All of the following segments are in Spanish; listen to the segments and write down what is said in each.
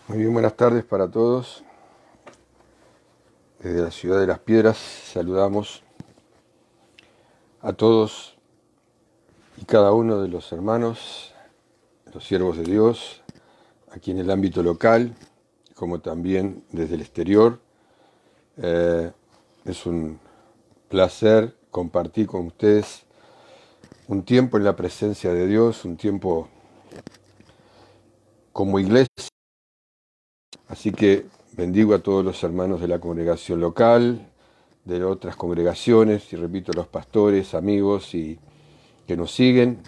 Muy bien, buenas tardes para todos. Desde la ciudad de Las Piedras saludamos a todos y cada uno de los hermanos, los siervos de Dios, aquí en el ámbito local, como también desde el exterior. Es un placer compartir con ustedes un tiempo en la presencia de Dios, un tiempo como iglesia. Así que bendigo a todos los hermanos de la congregación local, de otras congregaciones, y repito, los pastores, amigos y que nos siguen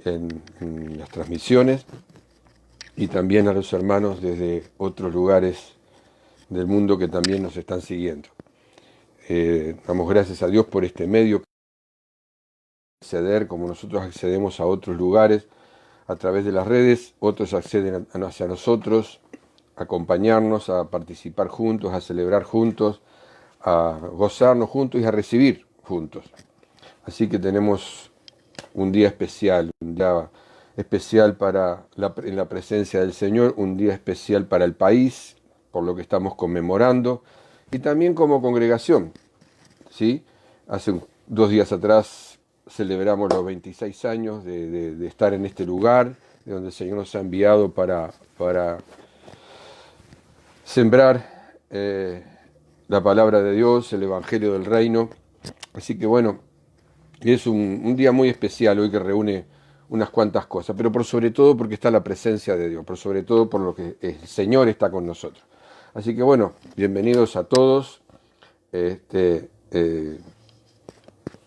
en las transmisiones, y también a los hermanos desde otros lugares del mundo que también nos están siguiendo. Damos gracias a Dios por este medio, acceder como nosotros accedemos a otros lugares a través de las redes, otros acceden hacia nosotros, a acompañarnos, a participar juntos, a celebrar juntos, a gozarnos juntos y a recibir juntos. Así que tenemos un día especial, un día especial en la presencia del Señor, un día especial para el país, por lo que estamos conmemorando, y también como congregación, ¿sí? Hace 2 días atrás celebramos los 26 años de estar en este lugar, de donde el Señor nos ha enviado para sembrar la palabra de Dios, el Evangelio del Reino. Así que bueno, es un día muy especial hoy, que reúne unas cuantas cosas, pero por sobre todo porque está la presencia de Dios, por sobre todo por lo que el Señor está con nosotros. Así que bueno, bienvenidos a todos.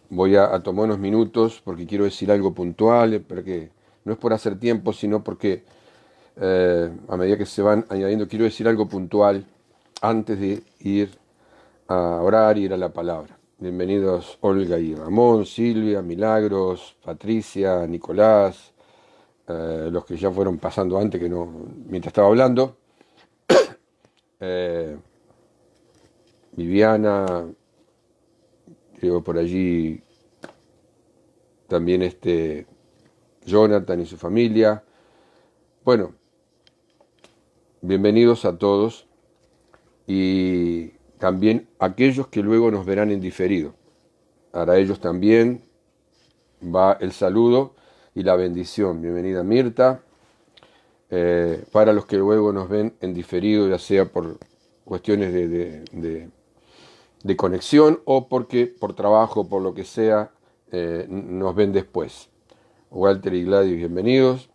Voy a tomar unos minutos porque quiero decir algo puntual, porque no es por hacer tiempo, sino porque a medida que se van añadiendo, quiero decir algo puntual antes de ir a orar y ir a la palabra. Bienvenidos Olga y Ramón, Silvia, Milagros, Patricia, Nicolás, los que ya fueron pasando antes, que no, mientras estaba hablando, eh, Viviana, creo por allí también Jonathan y su familia. Bueno, bienvenidos a todos, y también aquellos que luego nos verán en diferido. Para ellos también va el saludo y la bendición. Bienvenida Mirta. Para los que luego nos ven en diferido, ya sea por cuestiones de conexión o porque por trabajo, por lo que sea, nos ven después. Walter y Gladys, bienvenidos.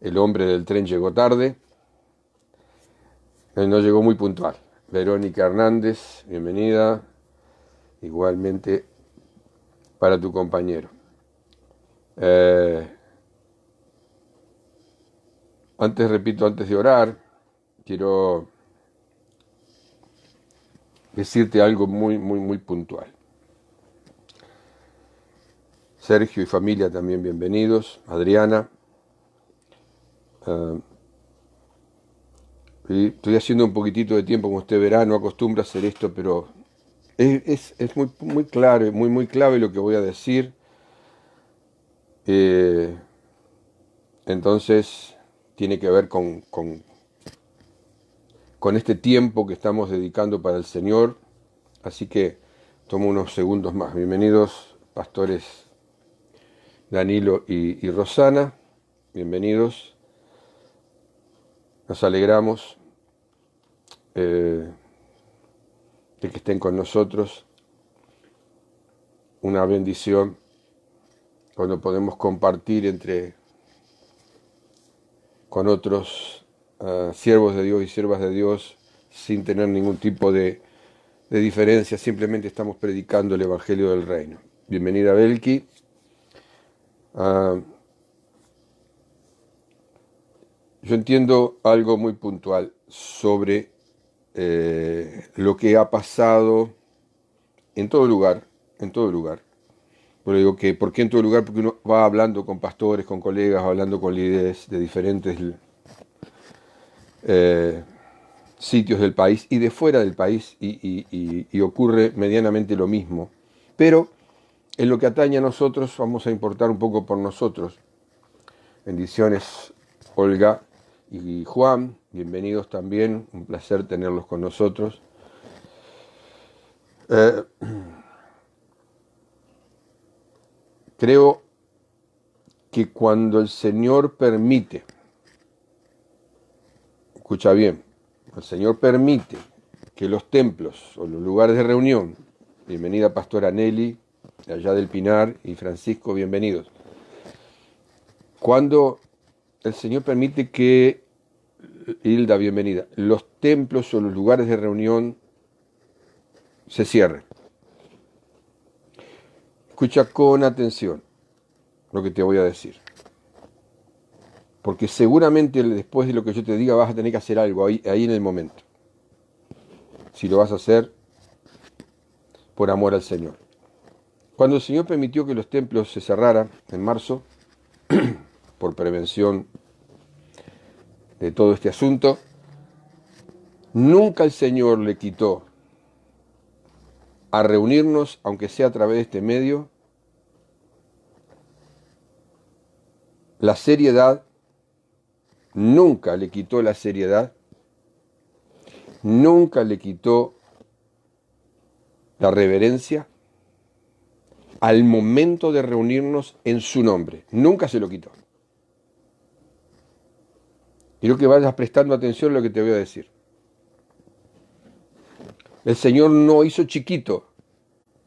El hombre del tren llegó tarde. Él no llegó muy puntual. Verónica Hernández, bienvenida. Igualmente para tu compañero. Antes de orar, quiero decirte algo muy puntual. Sergio y familia también bienvenidos. Adriana. Estoy haciendo un poquitito de tiempo, como usted verá, no acostumbro a hacer esto, pero es muy claro y muy clave lo que voy a decir. Entonces, tiene que ver con este tiempo que estamos dedicando para el Señor. Así que tomo unos segundos más. Bienvenidos, pastores Danilo y Rosana. Bienvenidos. Nos alegramos de que estén con nosotros. Una bendición cuando podemos compartir con otros siervos de Dios y siervas de Dios sin tener ningún tipo de diferencia. Simplemente estamos predicando el Evangelio del Reino. Bienvenida Belki. Yo entiendo algo muy puntual sobre lo que ha pasado en todo lugar, en todo lugar. Pero digo que, ¿por qué en todo lugar? Porque uno va hablando con pastores, con colegas, hablando con líderes de diferentes sitios del país y de fuera del país, y ocurre medianamente lo mismo. Pero en lo que atañe a nosotros, vamos a importar un poco por nosotros. Bendiciones, Olga. y Juan, bienvenidos también, un placer tenerlos con nosotros. Creo que cuando el Señor permite, escucha bien, el Señor permite que los templos o los lugares de reunión, bienvenida Pastora Nelly, allá del Pinar, y Francisco, bienvenidos. Cuando el Señor permite que, Hilda, bienvenida, los templos o los lugares de reunión se cierren. Escucha con atención lo que te voy a decir. Porque seguramente después de lo que yo te diga vas a tener que hacer algo ahí en el momento. Si lo vas a hacer por amor al Señor. Cuando el Señor permitió que los templos se cerraran en marzo, por prevención de todo este asunto, nunca el Señor le quitó a reunirnos, aunque sea a través de este medio, la seriedad, nunca le quitó la seriedad, nunca le quitó la reverencia al momento de reunirnos en su nombre. Nunca se lo quitó. Quiero que vayas prestando atención a lo que te voy a decir. El Señor no hizo chiquito,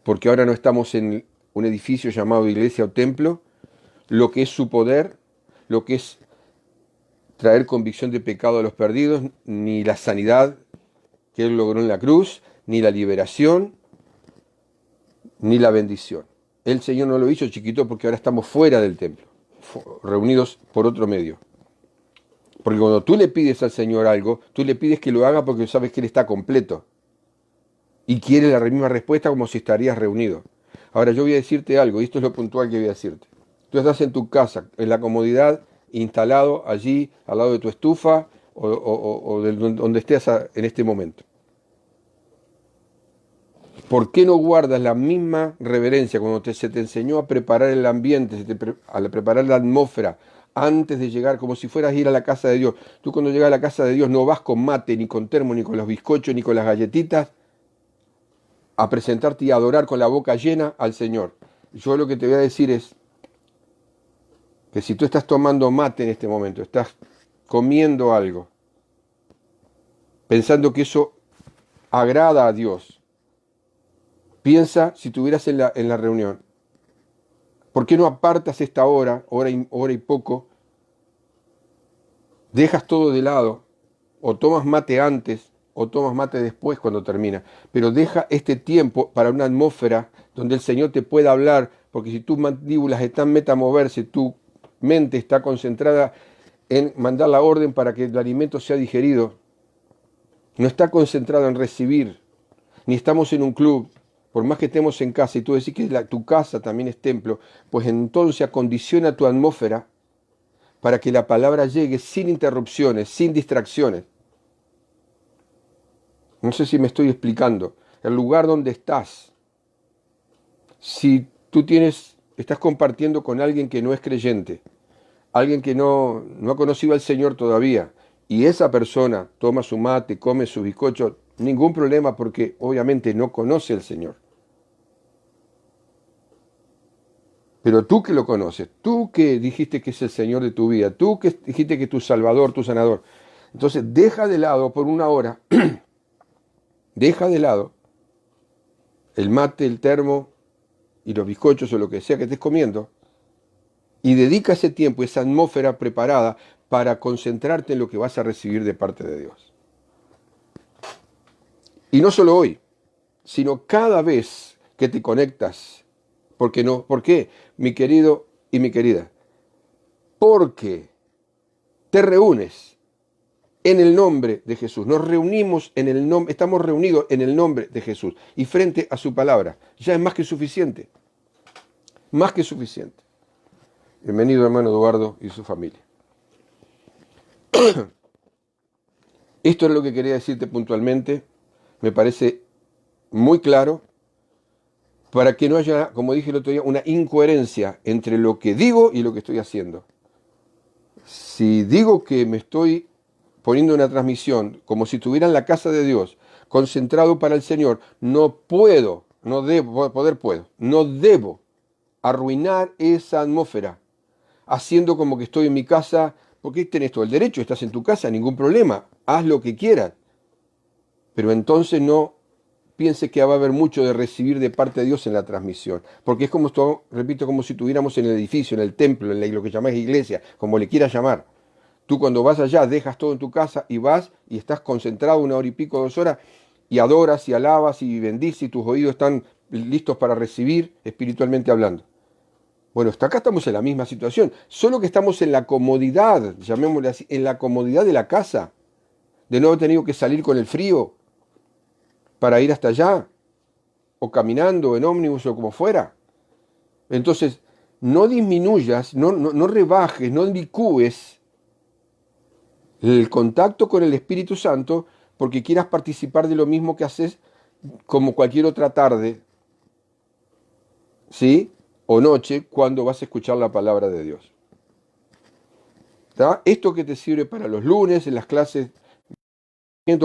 porque ahora no estamos en un edificio llamado iglesia o templo, lo que es su poder, lo que es traer convicción de pecado a los perdidos, ni la sanidad que Él logró en la cruz, ni la liberación, ni la bendición. El Señor no lo hizo chiquito porque ahora estamos fuera del templo, reunidos por otro medio. Porque cuando tú le pides al Señor algo, tú le pides que lo haga porque sabes que Él está completo. Y quiere la misma respuesta como si estarías reunido. Ahora yo voy a decirte algo, y esto es lo puntual que voy a decirte. Tú estás en tu casa, en la comodidad, instalado allí, al lado de tu estufa, o de donde estés en este momento. ¿Por qué no guardas la misma reverencia cuando se te enseñó a preparar el ambiente, a preparar la atmósfera, antes de llegar, como si fueras a ir a la casa de Dios? Tú cuando llegas a la casa de Dios no vas con mate, ni con termo, ni con los bizcochos, ni con las galletitas, a presentarte y a adorar con la boca llena al Señor. Yo lo que te voy a decir es que si tú estás tomando mate en este momento, estás comiendo algo, pensando que eso agrada a Dios, piensa si estuvieras en la reunión. ¿Por qué no apartas esta hora y poco, dejas todo de lado, o tomas mate antes, o tomas mate después cuando termina? Pero deja este tiempo para una atmósfera donde el Señor te pueda hablar, porque si tus mandíbulas están meta a moverse, tu mente está concentrada en mandar la orden para que el alimento sea digerido, no está concentrada en recibir, ni estamos en un club. Por más que estemos en casa y tú decís que tu casa también es templo, pues entonces acondiciona tu atmósfera para que la palabra llegue sin interrupciones, sin distracciones. No sé si me estoy explicando. El lugar donde estás, si tú estás compartiendo con alguien que no es creyente, alguien que no ha conocido al Señor todavía, y esa persona toma su mate, come su bizcocho, ningún problema porque obviamente no conoce al Señor. Pero tú que lo conoces, tú que dijiste que es el Señor de tu vida, tú que dijiste que es tu Salvador, tu Sanador, entonces deja de lado por una hora, deja de lado el mate, el termo y los bizcochos o lo que sea que estés comiendo, y dedica ese tiempo, esa atmósfera preparada para concentrarte en lo que vas a recibir de parte de Dios. Y no solo hoy, sino cada vez que te conectas. ¿Por qué, mi querido y mi querida? Porque te reúnes en el nombre de Jesús. Nos reunimos en el nombre, estamos reunidos en el nombre de Jesús y frente a su palabra. Ya es más que suficiente. Más que suficiente. Bienvenido, hermano Eduardo y su familia. Esto es lo que quería decirte puntualmente. Me parece muy claro, para que no haya, como dije el otro día, una incoherencia entre lo que digo y lo que estoy haciendo. Si digo que me estoy poniendo una transmisión como si estuviera en la casa de Dios, concentrado para el Señor, no puedo, no debo, poder puedo, no debo arruinar esa atmósfera, haciendo como que estoy en mi casa, porque tenés todo el derecho, estás en tu casa, ningún problema, haz lo que quieras. Pero entonces no piense que va a haber mucho de recibir de parte de Dios en la transmisión, porque es como, repito, como si estuviéramos en el edificio, en el templo, en lo que llamás iglesia, como le quieras llamar. Tú cuando vas allá dejas todo en tu casa y vas y estás concentrado 1 hora y pico, 2 horas, y adoras y alabas y bendices y tus oídos están listos para recibir espiritualmente hablando. Bueno, hasta acá estamos en la misma situación, solo que estamos en la comodidad, llamémosle así, en la comodidad de la casa, de no haber tenido que salir con el frío para ir hasta allá, o caminando en ómnibus o como fuera. Entonces, no disminuyas, no rebajes, no licúes el contacto con el Espíritu Santo porque quieras participar de lo mismo que haces como cualquier otra tarde, ¿sí? O noche, cuando vas a escuchar la palabra de Dios. ¿Está? Esto que te sirve para los lunes, en las clases,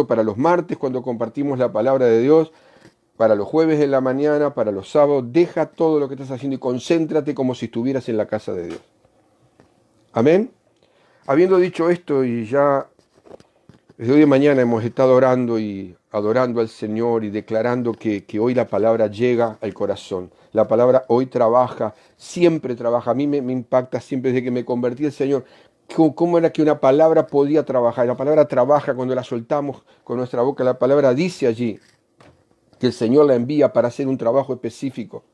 para los martes, cuando compartimos la palabra de Dios, para los jueves en la mañana, para los sábados, deja todo lo que estás haciendo y concéntrate como si estuvieras en la casa de Dios. Amén. Habiendo dicho esto, y ya desde hoy de mañana hemos estado orando y adorando al Señor y declarando que hoy la palabra llega al corazón. La palabra hoy trabaja, siempre trabaja. A mí me impacta siempre desde que me convertí al Señor. ¿Cómo era que una palabra podía trabajar? La palabra trabaja cuando la soltamos con nuestra boca. La palabra dice allí que el Señor la envía para hacer un trabajo específico.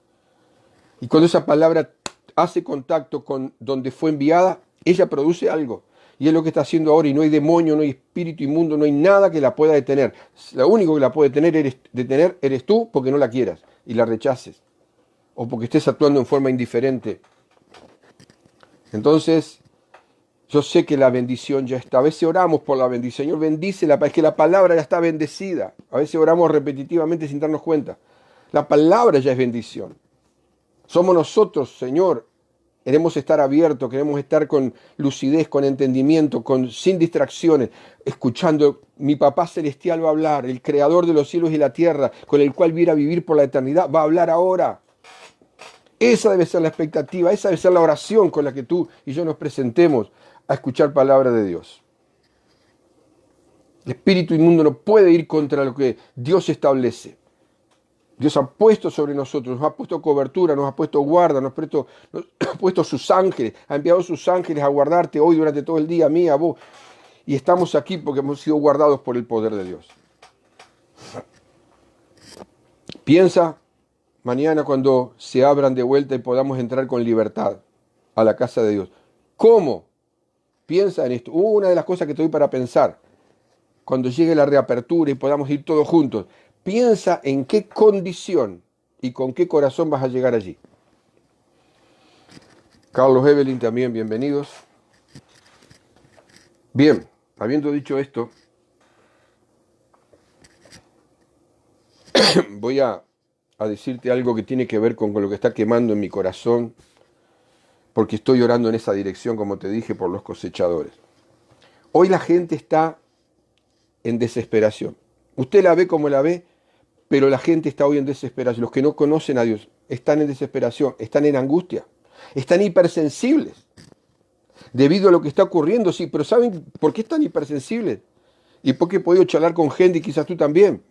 Y cuando esa palabra hace contacto con donde fue enviada, ella produce algo. Y es lo que está haciendo ahora, y no hay demonio, no hay espíritu inmundo, no hay nada que la pueda detener. Lo único que la puede detener eres tú, porque no la quieras y la rechaces. O porque estés actuando en forma indiferente. Entonces, yo sé que la bendición ya está. A veces oramos por la bendición. Señor, bendícela, es que la palabra ya está bendecida. A veces oramos repetitivamente sin darnos cuenta. La palabra ya es bendición. Somos nosotros, Señor. Queremos estar abiertos, queremos estar con lucidez, con entendimiento, sin distracciones, escuchando. Mi Papá Celestial va a hablar, el Creador de los cielos y la tierra, con el cual viera vivir por la eternidad, va a hablar ahora. Esa debe ser la expectativa, esa debe ser la oración con la que tú y yo nos presentemos a escuchar palabra de Dios. El espíritu inmundo no puede ir contra lo que Dios establece. Dios ha puesto sobre nosotros, nos ha puesto cobertura, nos ha puesto guarda, nos ha puesto sus ángeles, ha enviado sus ángeles a guardarte hoy durante todo el día, a mí, a vos. Y estamos aquí porque hemos sido guardados por el poder de Dios. Piensa mañana cuando se abran de vuelta y podamos entrar con libertad a la casa de Dios. ¿Cómo? Piensa en esto. Una de las cosas que te doy para pensar, cuando llegue la reapertura y podamos ir todos juntos, piensa en qué condición y con qué corazón vas a llegar allí. Carlos, Evelyn, también bienvenidos. Bien, habiendo dicho esto, voy a decirte algo que tiene que ver con lo que está quemando en mi corazón, porque estoy orando en esa dirección, como te dije, por los cosechadores. Hoy la gente está en desesperación. Usted la ve como la ve, pero la gente está hoy en desesperación. Los que no conocen a Dios están en desesperación, están en angustia, están hipersensibles debido a lo que está ocurriendo. Sí, pero ¿saben por qué están hipersensibles? Y porque he podido charlar con gente, y quizás tú también.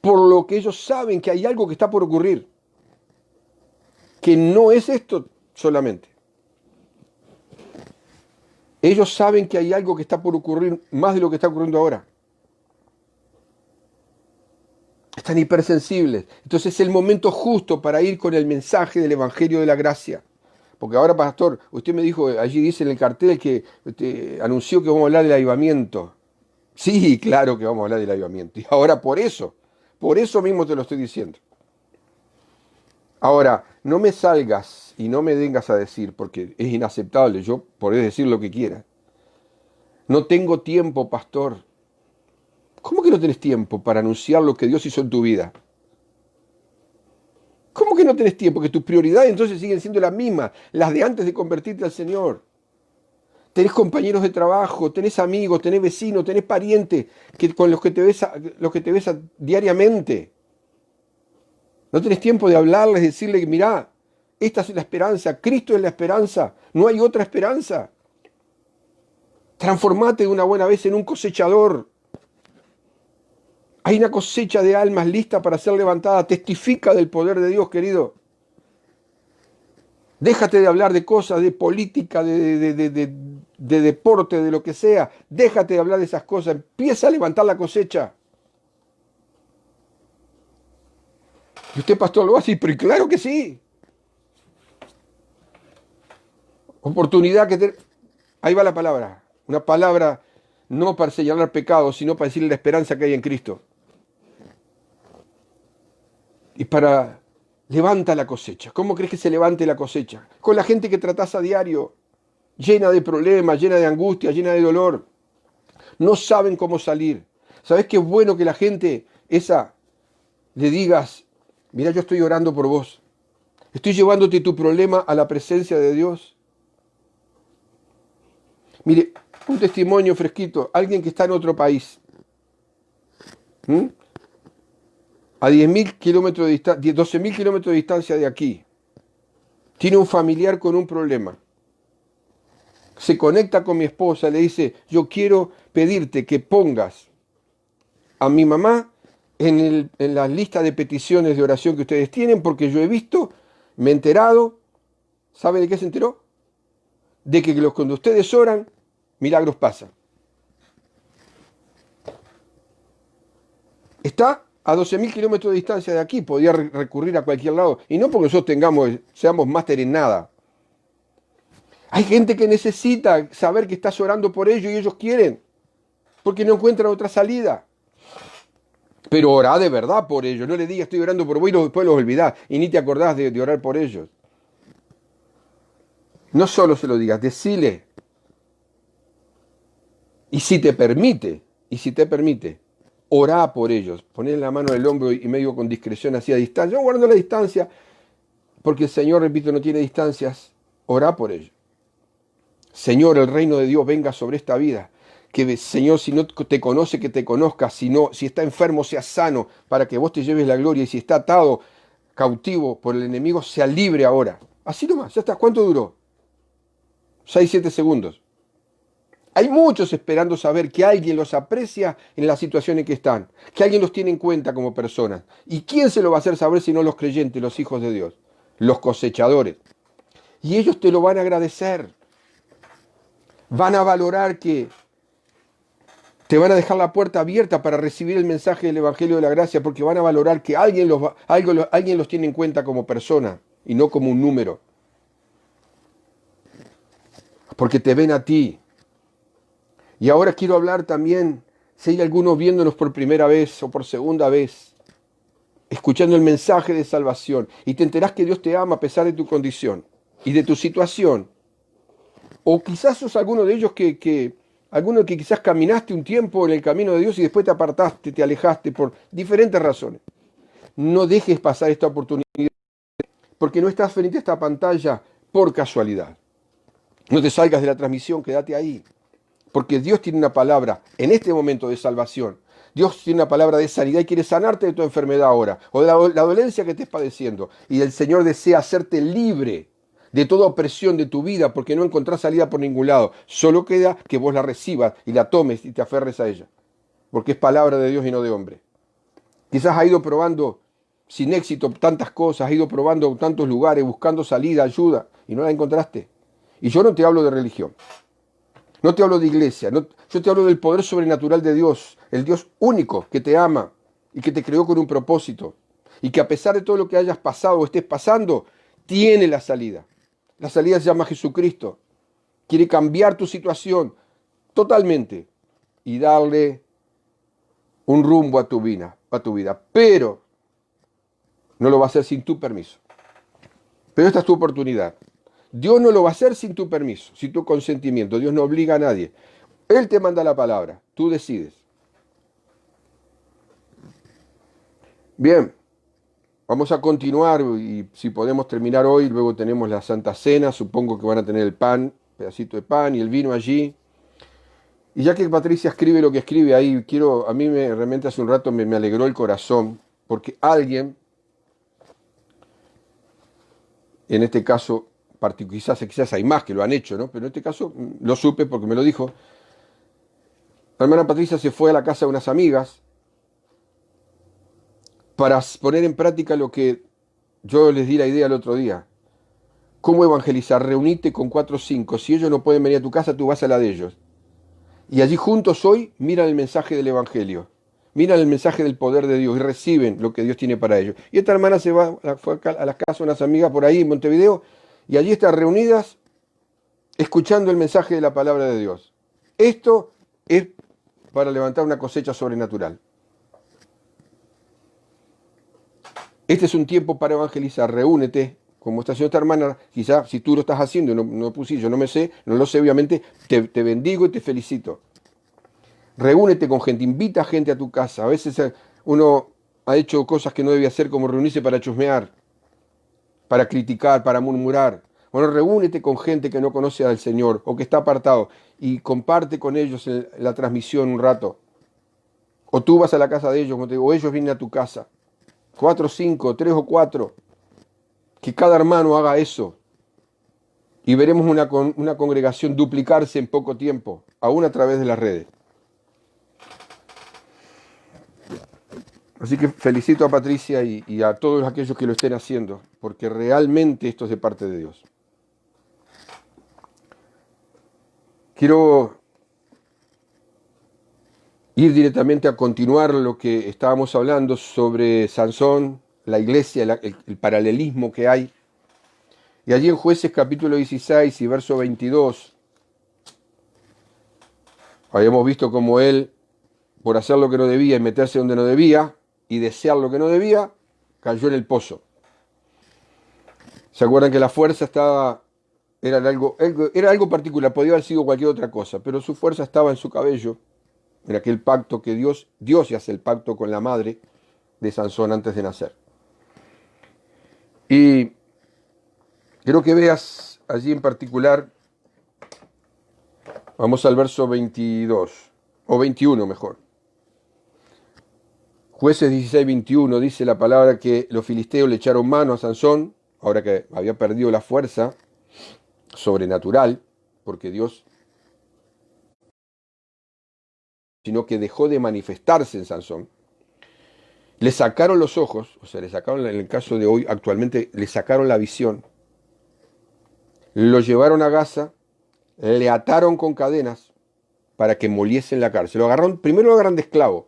Por lo que ellos saben que hay algo que está por ocurrir. Que no es esto solamente. Ellos saben que hay algo que está por ocurrir más de lo que está ocurriendo ahora. Están hipersensibles. Entonces es el momento justo para ir con el mensaje del Evangelio de la Gracia. Porque ahora, pastor, usted me dijo, allí dice en el cartel que anunció que vamos a hablar del avivamiento. Sí, claro que vamos a hablar del avivamiento. Y ahora por eso mismo te lo estoy diciendo. Ahora, no me salgas y no me vengas a decir, porque es inaceptable, yo podré decir lo que quiera. No tengo tiempo, pastor. ¿Cómo que no tenés tiempo para anunciar lo que Dios hizo en tu vida? ¿Cómo que no tenés tiempo? Que tus prioridades entonces siguen siendo las mismas, las de antes de convertirte al Señor. Tenés compañeros de trabajo, tenés amigos, tenés vecinos, tenés parientes con los que te ves diariamente. No tenés tiempo de hablarles, decirles, mirá, esta es la esperanza, Cristo es la esperanza, no hay otra esperanza. Transformate de una buena vez en un cosechador. Hay una cosecha de almas lista para ser levantada. Testifica del poder de Dios, querido. Déjate de hablar de cosas, de política, de deporte, de lo que sea. Déjate de hablar de esas cosas. Empieza a levantar la cosecha. ¿Y usted, pastor, lo va a decir? Pero claro que sí. Oportunidad Ahí va la palabra. Una palabra no para señalar pecados, sino para decirle la esperanza que hay en Cristo. Y para... Levanta la cosecha. ¿Cómo crees que se levante la cosecha? Con la gente que tratás a diario, llena de problemas, llena de angustia, llena de dolor. No saben cómo salir. ¿Sabés qué es bueno que la gente esa le digas, mira, yo estoy orando por vos. Estoy llevándote tu problema a la presencia de Dios. Mire, un testimonio fresquito. Alguien que está en otro país. A 10.000 kilómetros de distancia, 12.000 kilómetros de distancia de aquí. Tiene un familiar con un problema. Se conecta con mi esposa, le dice, yo quiero pedirte que pongas a mi mamá en la lista de peticiones de oración que ustedes tienen, porque yo he visto, me he enterado, ¿sabe de qué se enteró? De que cuando ustedes oran, milagros pasan. Está a 12.000 kilómetros de distancia de aquí, podía recurrir a cualquier lado, y no porque nosotros seamos máster en nada. Hay gente que necesita saber que estás orando por ellos y ellos quieren, porque no encuentran otra salida. Pero orá de verdad por ellos, no le digas estoy orando por vos y después los olvidás y ni te acordás de orar por ellos. No solo se lo digas, decile. Y si te permite, orá por ellos. Poner la mano en el hombro y medio con discreción hacia distancia. No guardando la distancia, porque el Señor, repito, no tiene distancias. Orá por ellos. Señor, el reino de Dios venga sobre esta vida. Que, Señor, si no te conoce, que te conozca. Si está enfermo, sea sano, para que vos te lleves la gloria. Y si está atado, cautivo por el enemigo, sea libre ahora. Así nomás, ya está. ¿Cuánto duró? 6, 7 segundos. Hay muchos esperando saber que alguien los aprecia en la situación en que están, que alguien los tiene en cuenta como personas. ¿Y quién se lo va a hacer saber si no los creyentes, los hijos de Dios? Los cosechadores. Y ellos te lo van a agradecer. Van a valorar que te van a dejar la puerta abierta para recibir el mensaje del Evangelio de la Gracia, porque van a valorar que alguien los tiene en cuenta como persona y no como un número. Porque te ven a ti. Y ahora quiero hablar también, si hay algunos viéndonos por primera vez o por segunda vez, escuchando el mensaje de salvación, y te enterás que Dios te ama a pesar de tu condición y de tu situación. O quizás sos alguno de ellos alguno que quizás caminaste un tiempo en el camino de Dios y después te apartaste, te alejaste por diferentes razones. No dejes pasar esta oportunidad, porque no estás frente a esta pantalla por casualidad. No te salgas de la transmisión, quédate ahí. Porque Dios tiene una palabra en este momento de salvación. Dios tiene una palabra de sanidad y quiere sanarte de tu enfermedad ahora, o de la dolencia que estés padeciendo. Y el Señor desea hacerte libre de toda opresión de tu vida, porque no encontrás salida por ningún lado. Solo queda que vos la recibas y la tomes y te aferres a ella. Porque es palabra de Dios y no de hombre. Quizás has ido probando sin éxito tantas cosas, has ido probando tantos lugares, buscando salida, ayuda, y no la encontraste. Y yo no te hablo de religión. No te hablo de iglesia, yo te hablo del poder sobrenatural de Dios, el Dios único que te ama y que te creó con un propósito. Y que a pesar de todo lo que hayas pasado o estés pasando, tiene la salida. La salida se llama Jesucristo. Quiere cambiar tu situación totalmente y darle un rumbo a tu vida. Pero no lo va a hacer sin tu permiso. Pero esta es tu oportunidad. Dios no lo va a hacer sin tu permiso, sin tu consentimiento. Dios no obliga a nadie. Él te manda la palabra, tú decides. Bien, vamos a continuar y si podemos terminar hoy, luego tenemos la Santa Cena, supongo que van a tener el pan pedacito de pan y el vino allí. Y ya que Patricia escribe lo que escribe ahí, a mí realmente hace un rato me alegró el corazón, porque alguien, en este caso, quizás hay más que lo han hecho, ¿no? Pero en este caso lo supe porque me lo dijo. La hermana Patricia se fue a la casa de unas amigas para poner en práctica lo que yo les di la idea el otro día. ¿Cómo evangelizar? Reunite con 4 o 5. Si ellos no pueden venir a tu casa, tú vas a la de ellos. Y allí juntos hoy miran el mensaje del Evangelio. Miran el mensaje del poder de Dios y reciben lo que Dios tiene para ellos. Y esta hermana fue a la casa de unas amigas por ahí en Montevideo y allí están reunidas escuchando el mensaje de la palabra de Dios. Esto es para levantar una cosecha sobrenatural. Este es un tiempo para evangelizar. Reúnete, como está haciendo esta hermana. Quizás si tú lo estás haciendo, no pusiste, yo no me sé, no lo sé, obviamente, te bendigo y te felicito. Reúnete con gente, invita a gente a tu casa. A veces uno ha hecho cosas que no debía hacer, como reunirse para chusmear, para criticar, para murmurar. Bueno, reúnete con gente que no conoce al Señor o que está apartado y comparte con ellos la transmisión un rato. O tú vas a la casa de ellos, o ellos vienen a tu casa. 4, 5, 3 o 4. Que cada hermano haga eso. Y veremos una congregación duplicarse en poco tiempo, aún a través de las redes. Así que felicito a Patricia y a todos aquellos que lo estén haciendo, porque realmente esto es de parte de Dios. Quiero ir directamente a continuar lo que estábamos hablando sobre Sansón, la iglesia, el paralelismo que hay. Y allí en Jueces capítulo 16 y verso 22, habíamos visto cómo él, por hacer lo que no debía y meterse donde no debía, y desear lo que no debía, cayó en el pozo. ¿Se acuerdan que la fuerza era algo particular? Podía haber sido cualquier otra cosa, pero su fuerza estaba en su cabello, en aquel pacto que Dios ya hace el pacto con la madre de Sansón antes de nacer. Y quiero que veas allí en particular, vamos al verso 22, o 21 mejor. Jueces 16, 21 dice la palabra que los filisteos le echaron mano a Sansón, ahora que había perdido la fuerza sobrenatural, porque Dios, sino que dejó de manifestarse en Sansón. Le sacaron los ojos, o sea, le sacaron, en el caso de hoy, actualmente, le sacaron la visión. Lo llevaron a Gaza, le ataron con cadenas para que moliese en la cárcel. Primero lo agarran de esclavo,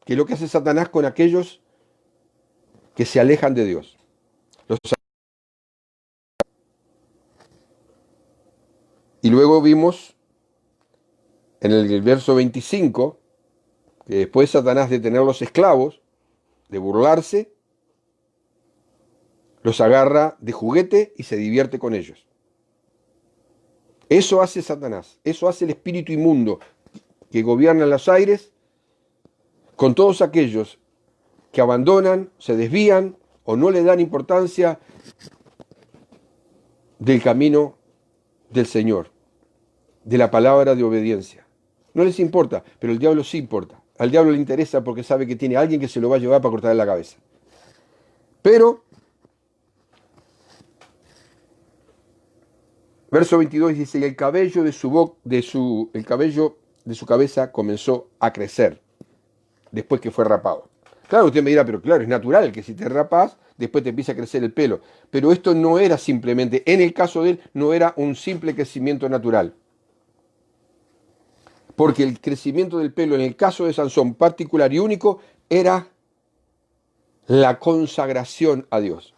que es lo que hace Satanás con aquellos que se alejan de Dios. Y luego vimos en el verso 25 que después Satanás de tener los esclavos, de burlarse, los agarra de juguete y se divierte con ellos. Eso hace Satanás, eso hace el espíritu inmundo que gobierna en los aires con todos aquellos que abandonan, se desvían o no le dan importancia del camino del Señor, de la palabra de obediencia. No les importa, pero el diablo sí importa. Al diablo le interesa porque sabe que tiene a alguien que se lo va a llevar para cortarle la cabeza. Pero, verso 22 dice, y el cabello de su cabeza comenzó a crecer después que fue rapado. Claro, usted me dirá, pero claro, es natural que si te rapas, después te empieza a crecer el pelo. Pero esto no era simplemente, en el caso de él, no era un simple crecimiento natural. Porque el crecimiento del pelo, en el caso de Sansón particular y único, era la consagración a Dios.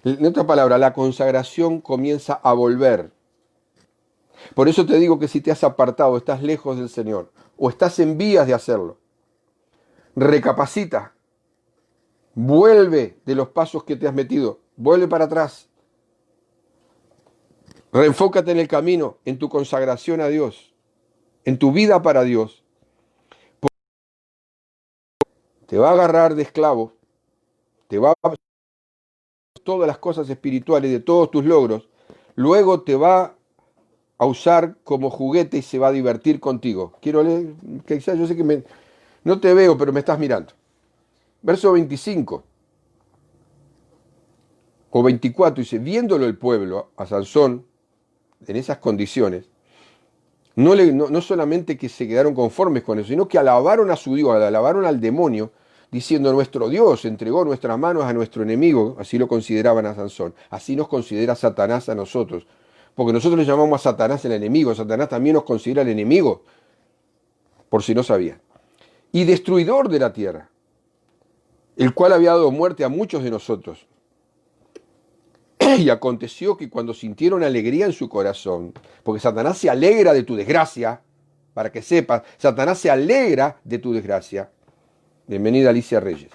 En otra palabra, la consagración comienza a volver. Por eso te digo que si te has apartado, estás lejos del Señor, o estás en vías de hacerlo, recapacita, vuelve de los pasos que te has metido, vuelve para atrás, reenfócate en el camino, en tu consagración a Dios, en tu vida para Dios. Te va a agarrar de esclavo, te va a todas las cosas espirituales de todos tus logros, luego te va a usar como juguete y se va a divertir contigo. Quiero leer, que quizás yo sé que no te veo, pero me estás mirando. Verso 25 o 24 dice, viéndolo el pueblo a Sansón en esas condiciones, no solamente que se quedaron conformes con eso, sino que alabaron a su Dios, alabaron al demonio, diciendo, nuestro Dios entregó nuestras manos a nuestro enemigo, así lo consideraban a Sansón, así nos considera Satanás a nosotros, porque nosotros le llamamos a Satanás el enemigo, Satanás también nos considera el enemigo, por si no sabían, y destruidor de la tierra, el cual había dado muerte a muchos de nosotros. Y aconteció que cuando sintieron alegría en su corazón, porque Satanás se alegra de tu desgracia, para que sepas, Satanás se alegra de tu desgracia. Bienvenida Alicia Reyes.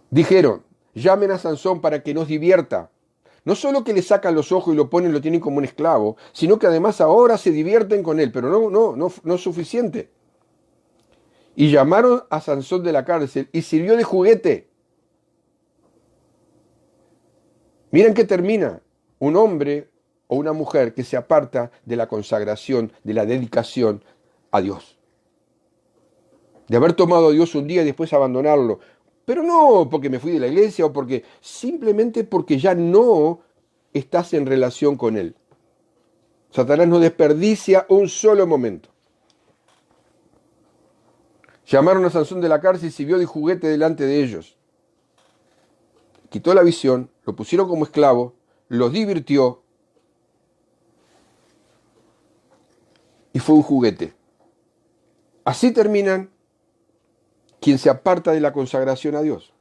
Dijeron, llamen a Sansón para que nos divierta. No solo que le sacan los ojos y lo ponen, lo tienen como un esclavo, sino que además ahora se divierten con él, pero no es suficiente. Y llamaron a Sansón de la cárcel y sirvió de juguete. Miren que termina un hombre o una mujer que se aparta de la consagración, de la dedicación a Dios. De haber tomado a Dios un día y después abandonarlo. Pero no porque me fui de la iglesia o porque, simplemente porque ya no estás en relación con Él. Satanás no desperdicia un solo momento. Llamaron a Sansón de la cárcel y sirvió de juguete delante de ellos. Quitó la visión, lo pusieron como esclavo, los divirtió y fue un juguete. Así terminan quien se aparta de la consagración a Dios.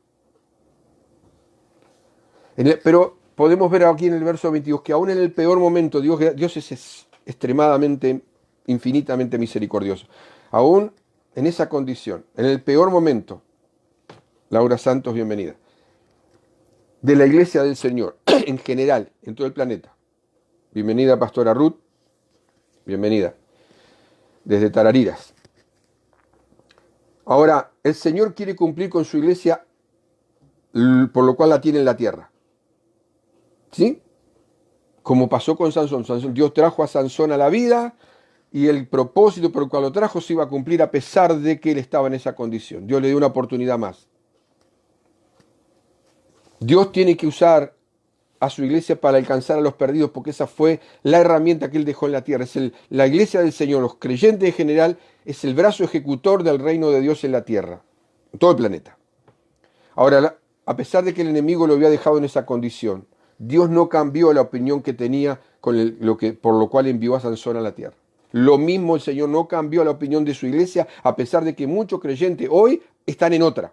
Pero podemos ver aquí en el verso 22 que aún en el peor momento Dios es extremadamente, infinitamente misericordioso. Aún en esa condición, en el peor momento, Laura Santos, bienvenida, de la iglesia del Señor, en general, en todo el planeta. Bienvenida, Pastora Ruth, bienvenida, desde Tarariras. Ahora, el Señor quiere cumplir con su iglesia, por lo cual la tiene en la tierra. ¿Sí? Como pasó con Sansón. Dios trajo a Sansón a la vida y el propósito por el cual lo trajo se iba a cumplir a pesar de que él estaba en esa condición. Dios le dio una oportunidad más. Dios tiene que usar a su iglesia para alcanzar a los perdidos, porque esa fue la herramienta que él dejó en la tierra. La iglesia del Señor, los creyentes en general, es el brazo ejecutor del reino de Dios en la tierra, en todo el planeta. Ahora, a pesar de que el enemigo lo había dejado en esa condición, Dios no cambió la opinión que tenía por lo cual envió a Sansón a la tierra. Lo mismo el Señor no cambió la opinión de su iglesia, a pesar de que muchos creyentes hoy están en otra.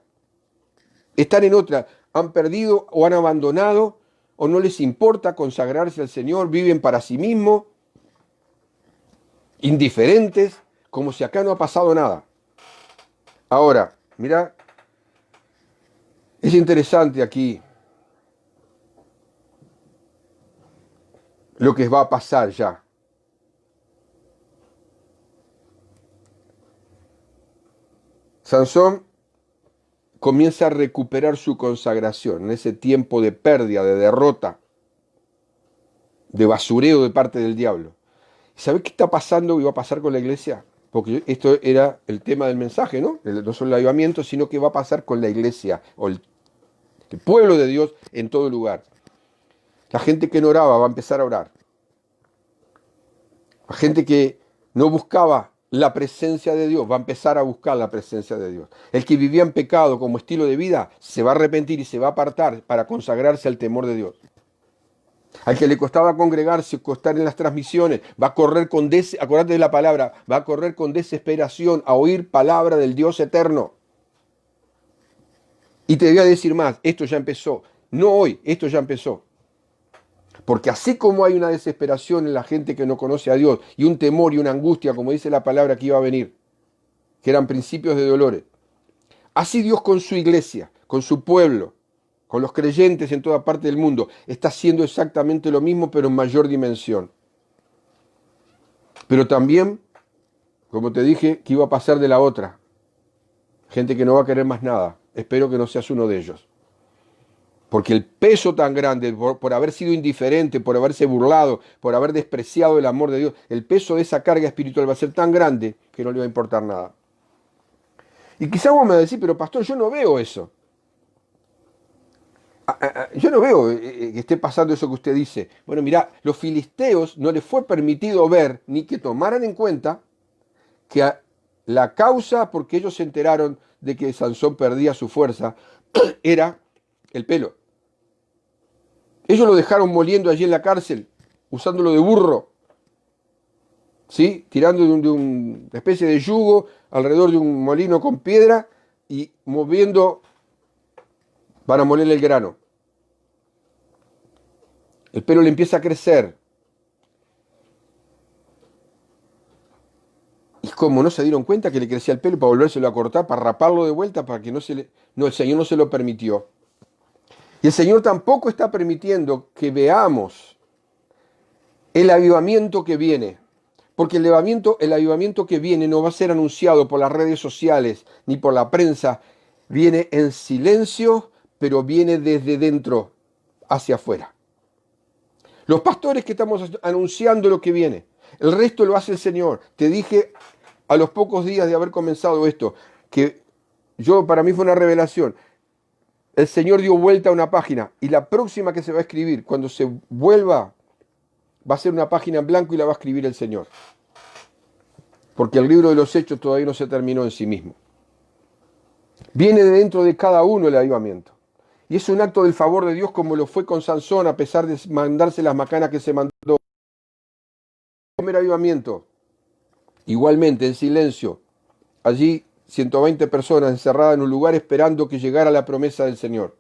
Están en otra, han perdido o han abandonado o no les importa consagrarse al Señor, viven para sí mismos, indiferentes, como si acá no ha pasado nada. Ahora, mira, es interesante aquí lo que va a pasar ya. Sansón comienza a recuperar su consagración en ese tiempo de pérdida, de derrota, de basureo de parte del diablo. ¿Sabés qué está pasando y va a pasar con la iglesia? Porque esto era el tema del mensaje, ¿no? No solo el avivamiento, sino que va a pasar con la iglesia o el pueblo de Dios en todo lugar. La gente que no oraba va a empezar a orar. La gente que no buscaba la presencia de Dios va a empezar a buscar la presencia de Dios. El que vivía en pecado como estilo de vida se va a arrepentir y se va a apartar para consagrarse al temor de Dios. Al que le costaba congregarse, costar en las transmisiones, va a correr acordate de la palabra, va a correr con desesperación a oír palabra del Dios eterno. Y te voy a decir más, esto ya empezó. No hoy, esto ya empezó. Porque así como hay una desesperación en la gente que no conoce a Dios y un temor y una angustia, como dice la palabra que iba a venir, que eran principios de dolores, así Dios con su iglesia, con su pueblo, con los creyentes en toda parte del mundo, está haciendo exactamente lo mismo, pero en mayor dimensión. Pero también, como te dije, que iba a pasar de la otra. Gente que no va a querer más nada. Espero que no seas uno de ellos. Porque el peso tan grande, por haber sido indiferente, por haberse burlado, por haber despreciado el amor de Dios, el peso de esa carga espiritual va a ser tan grande que no le va a importar nada. Y quizás vos me decís, pero pastor, yo no veo eso. Yo no veo que esté pasando eso que usted dice. Bueno, mirá, los filisteos no les fue permitido ver ni que tomaran en cuenta que la causa por que ellos se enteraron de que Sansón perdía su fuerza era el pelo. Ellos lo dejaron moliendo allí en la cárcel, usándolo de burro, ¿sí? Tirando de una especie de yugo alrededor de un molino con piedra y moviendo para molerle el grano. El pelo le empieza a crecer. Y como no se dieron cuenta que le crecía el pelo para volvérselo a cortar, para raparlo de vuelta, para que no se le... No, el Señor no se lo permitió. Y el Señor tampoco está permitiendo que veamos el avivamiento que viene. Porque el avivamiento que viene no va a ser anunciado por las redes sociales ni por la prensa. Viene en silencio, pero viene desde dentro hacia afuera. Los pastores que estamos anunciando lo que viene. El resto lo hace el Señor. Te dije a los pocos días de haber comenzado esto, que para mí fue una revelación. El Señor dio vuelta a una página y la próxima que se va a escribir, cuando se vuelva, va a ser una página en blanco y la va a escribir el Señor. Porque el libro de los Hechos todavía no se terminó en sí mismo. Viene de dentro de cada uno el avivamiento. Y es un acto del favor de Dios como lo fue con Sansón, a pesar de mandarse las macanas que se mandó. El primer avivamiento, igualmente en silencio, allí 120 personas encerradas en un lugar esperando que llegara la promesa del Señor.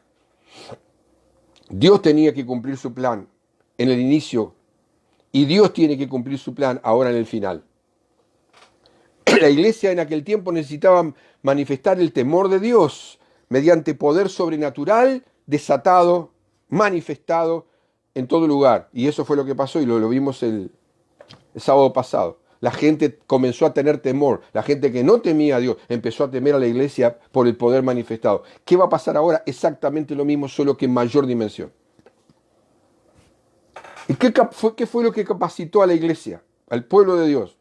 Dios tenía que cumplir su plan en el inicio y Dios tiene que cumplir su plan ahora en el final. La iglesia en aquel tiempo necesitaba manifestar el temor de Dios mediante poder sobrenatural desatado, manifestado en todo lugar. Y eso fue lo que pasó y lo vimos el sábado pasado. La gente comenzó a tener temor. La gente que no temía a Dios empezó a temer a la iglesia por el poder manifestado. ¿Qué va a pasar ahora? Exactamente lo mismo, solo que en mayor dimensión. ¿Y qué fue lo que capacitó a la iglesia, al pueblo de Dios,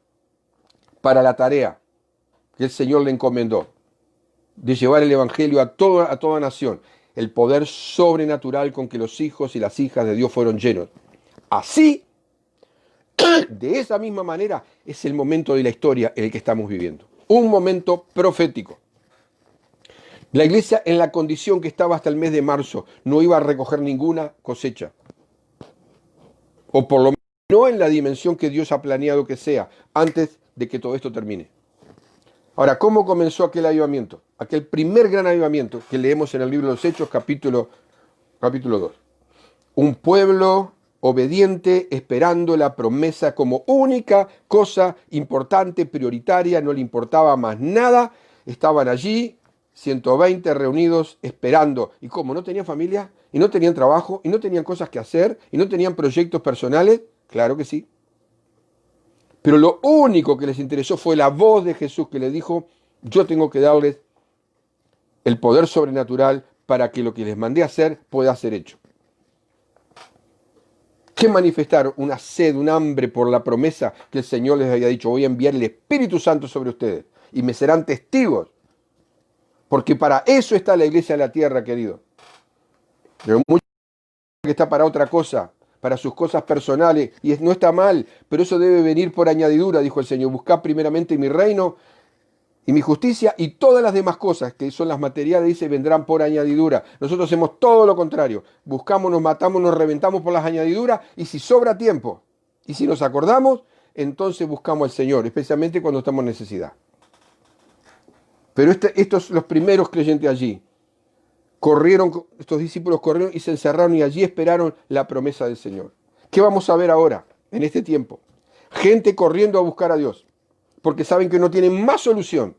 para la tarea que el Señor le encomendó de llevar el evangelio a toda nación? El poder sobrenatural con que los hijos y las hijas de Dios fueron llenos. Así, de esa misma manera, es el momento de la historia en el que estamos viviendo. Un momento profético. La iglesia, en la condición que estaba hasta el mes de marzo, no iba a recoger ninguna cosecha. O por lo menos no en la dimensión que Dios ha planeado que sea, antes de que todo esto termine. Ahora, ¿cómo comenzó aquel avivamiento? Aquel primer gran avivamiento que leemos en el libro de los Hechos, capítulo 2. Un pueblo obediente, esperando la promesa como única cosa importante, prioritaria, no le importaba más nada. Estaban allí, 120 reunidos, esperando. Y como no tenían familia, y no tenían trabajo, y no tenían cosas que hacer, y no tenían proyectos personales, claro que sí. Pero lo único que les interesó fue la voz de Jesús que les dijo: yo tengo que darles el poder sobrenatural para que lo que les mandé a hacer pueda ser hecho. ¿Qué manifestaron? Una sed, un hambre por la promesa que el Señor les había dicho: voy a enviar el Espíritu Santo sobre ustedes y me serán testigos. Porque para eso está la iglesia de la tierra, querido. Pero mucha gente que está para otra cosa, para sus cosas personales, y no está mal, pero eso debe venir por añadidura, dijo el Señor. Buscad primeramente mi reino y mi justicia, y todas las demás cosas que son las materiales, dice, vendrán por añadidura. Nosotros hacemos todo lo contrario. Buscamos, nos matamos, nos reventamos por las añadiduras, y si sobra tiempo, y si nos acordamos, entonces buscamos al Señor, especialmente cuando estamos en necesidad. Pero los primeros creyentes allí, estos discípulos corrieron y se encerraron y allí esperaron la promesa del Señor. ¿Qué vamos a ver ahora, en este tiempo? Gente corriendo a buscar a Dios, porque saben que no tienen más solución.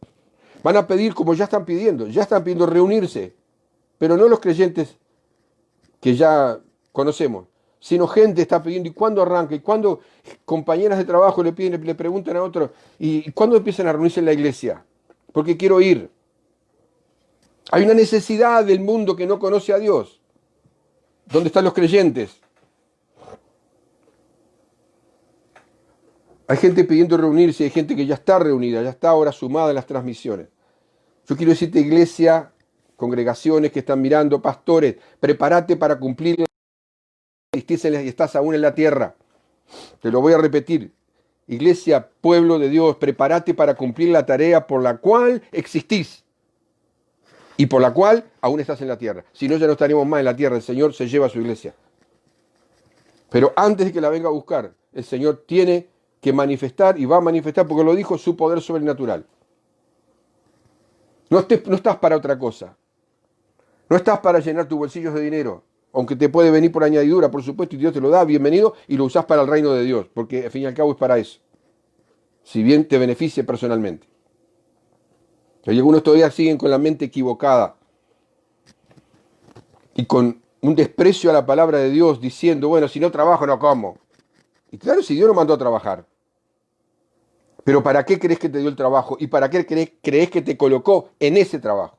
Van a pedir como ya están pidiendo reunirse, pero no los creyentes que ya conocemos, sino gente está pidiendo: ¿y cuándo arranca? ¿Y cuándo compañeras de trabajo le preguntan a otros: ¿y cuándo empiezan a reunirse en la iglesia? Porque quiero ir. Hay una necesidad del mundo que no conoce a Dios. ¿Dónde están los creyentes? Hay gente pidiendo reunirse, hay gente que ya está reunida, ya está ahora sumada en las transmisiones. Yo quiero decirte, iglesia, congregaciones que están mirando, pastores, prepárate para cumplir la justicia y estás aún en la tierra. Te lo voy a repetir. Iglesia, pueblo de Dios, prepárate para cumplir la tarea por la cual existís y por la cual aún estás en la tierra. Si no, ya no estaremos más en la tierra. El Señor se lleva a su iglesia. Pero antes de que la venga a buscar, el Señor tiene que manifestar y va a manifestar, porque lo dijo, su poder sobrenatural. No estás para otra cosa. No estás para llenar tus bolsillos de dinero, aunque te puede venir por añadidura, por supuesto, y Dios te lo da, bienvenido, y lo usás para el reino de Dios, porque al fin y al cabo es para eso. Si bien te beneficie personalmente. Pero algunos todavía siguen con la mente equivocada y con un desprecio a la palabra de Dios, diciendo, bueno, si no trabajo no como. Y claro, si Dios nos mandó a trabajar. Pero ¿para qué crees que te dio el trabajo? ¿Y para qué crees que te colocó en ese trabajo?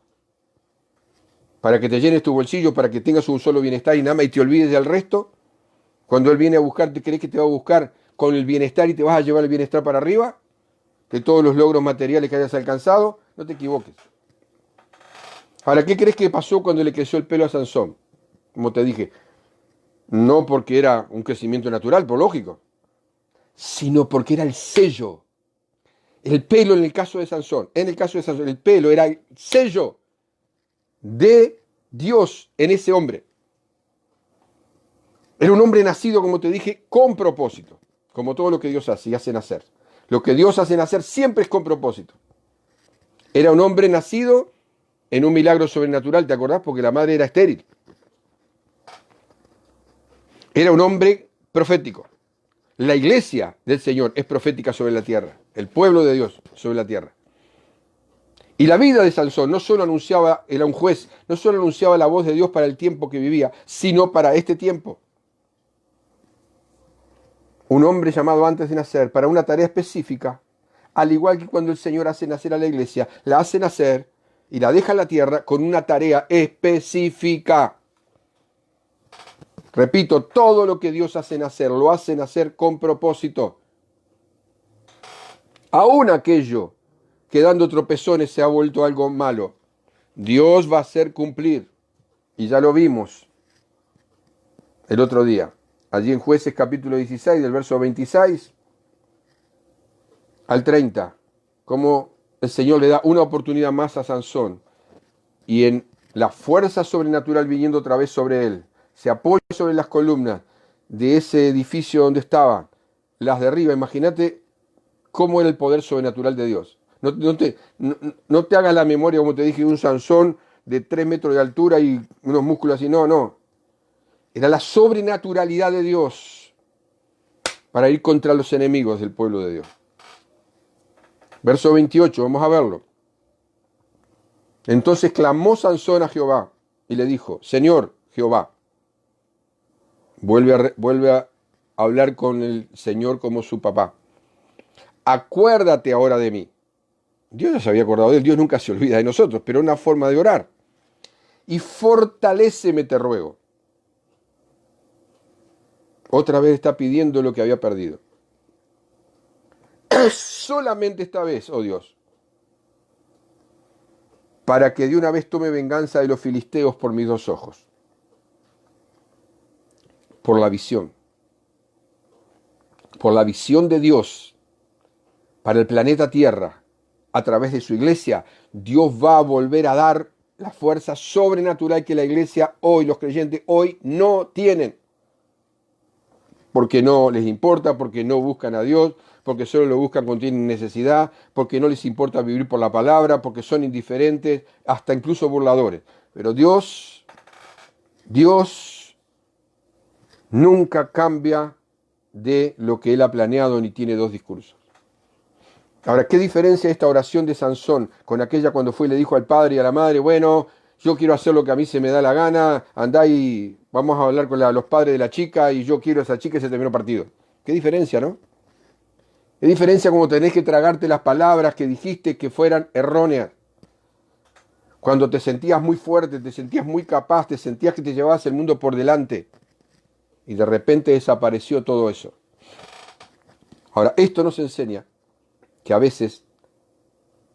¿Para que te llenes tu bolsillo, para que tengas un solo bienestar y nada más y te olvides del resto? Cuando Él viene a buscarte, ¿crees que te va a buscar con el bienestar y te vas a llevar el bienestar para arriba? De todos los logros materiales que hayas alcanzado, no te equivoques. Ahora, ¿qué crees que pasó cuando le creció el pelo a Sansón? Como te dije, no porque era un crecimiento natural, por lógico, sino porque era el sello. El pelo en el caso de Sansón, el pelo era el sello de Dios en ese hombre. Era un hombre nacido, como te dije, con propósito, como todo lo que Dios hace y hace nacer. Lo que Dios hace nacer siempre es con propósito. Era un hombre nacido en un milagro sobrenatural, ¿te acordás? Porque la madre era estéril. Era un hombre profético. La iglesia del Señor es profética sobre la tierra, el pueblo de Dios sobre la tierra. Y la vida de Sansón no solo anunciaba, era un juez, no solo anunciaba la voz de Dios para el tiempo que vivía, sino para este tiempo. Un hombre llamado antes de nacer para una tarea específica, al igual que cuando el Señor hace nacer a la iglesia, la hace nacer y la deja en la tierra con una tarea específica. Repito, todo lo que Dios hace nacer, lo hace nacer con propósito. Aún aquello que dando tropezones se ha vuelto algo malo, Dios va a hacer cumplir. Y ya lo vimos el otro día, allí en Jueces capítulo 16, del verso 26 al 30, como el Señor le da una oportunidad más a Sansón y en la fuerza sobrenatural viniendo otra vez sobre él, se apoya sobre las columnas de ese edificio donde estaban, las derriba. Imagínate cómo era el poder sobrenatural de Dios. No te hagas la memoria, como te dije, de un Sansón de 3 metros de altura y unos músculos así. No. Era la sobrenaturalidad de Dios para ir contra los enemigos del pueblo de Dios. Verso 28, vamos a verlo. Entonces clamó Sansón a Jehová y le dijo, Señor Jehová, vuelve a hablar con el Señor como su papá. Acuérdate ahora de mí. Dios ya se había acordado de él, Dios nunca se olvida de nosotros, pero una forma de orar. Y fortaléceme, te ruego. Otra vez está pidiendo lo que había perdido. Solamente esta vez, oh Dios, para que de una vez tome venganza de los filisteos por mis 2 ojos. Por la visión. Por la visión de Dios para el planeta Tierra, a través de su iglesia, Dios va a volver a dar la fuerza sobrenatural que la iglesia hoy, los creyentes hoy, no tienen. Porque no les importa, porque no buscan a Dios, porque solo lo buscan cuando tienen necesidad, porque no les importa vivir por la palabra, porque son indiferentes, hasta incluso burladores. Pero Dios nunca cambia de lo que Él ha planeado ni tiene 2 discursos. Ahora, ¿qué diferencia esta oración de Sansón con aquella cuando fue y le dijo al padre y a la madre, bueno, yo quiero hacer lo que a mí se me da la gana, andá y vamos a hablar con los padres de la chica y yo quiero a esa chica y se terminó el partido? ¿Qué diferencia, no? ¿Qué diferencia como tenés que tragarte las palabras que dijiste que fueran erróneas? Cuando te sentías muy fuerte, te sentías muy capaz, te sentías que te llevabas el mundo por delante. Y de repente desapareció todo eso. Ahora, esto nos enseña que a veces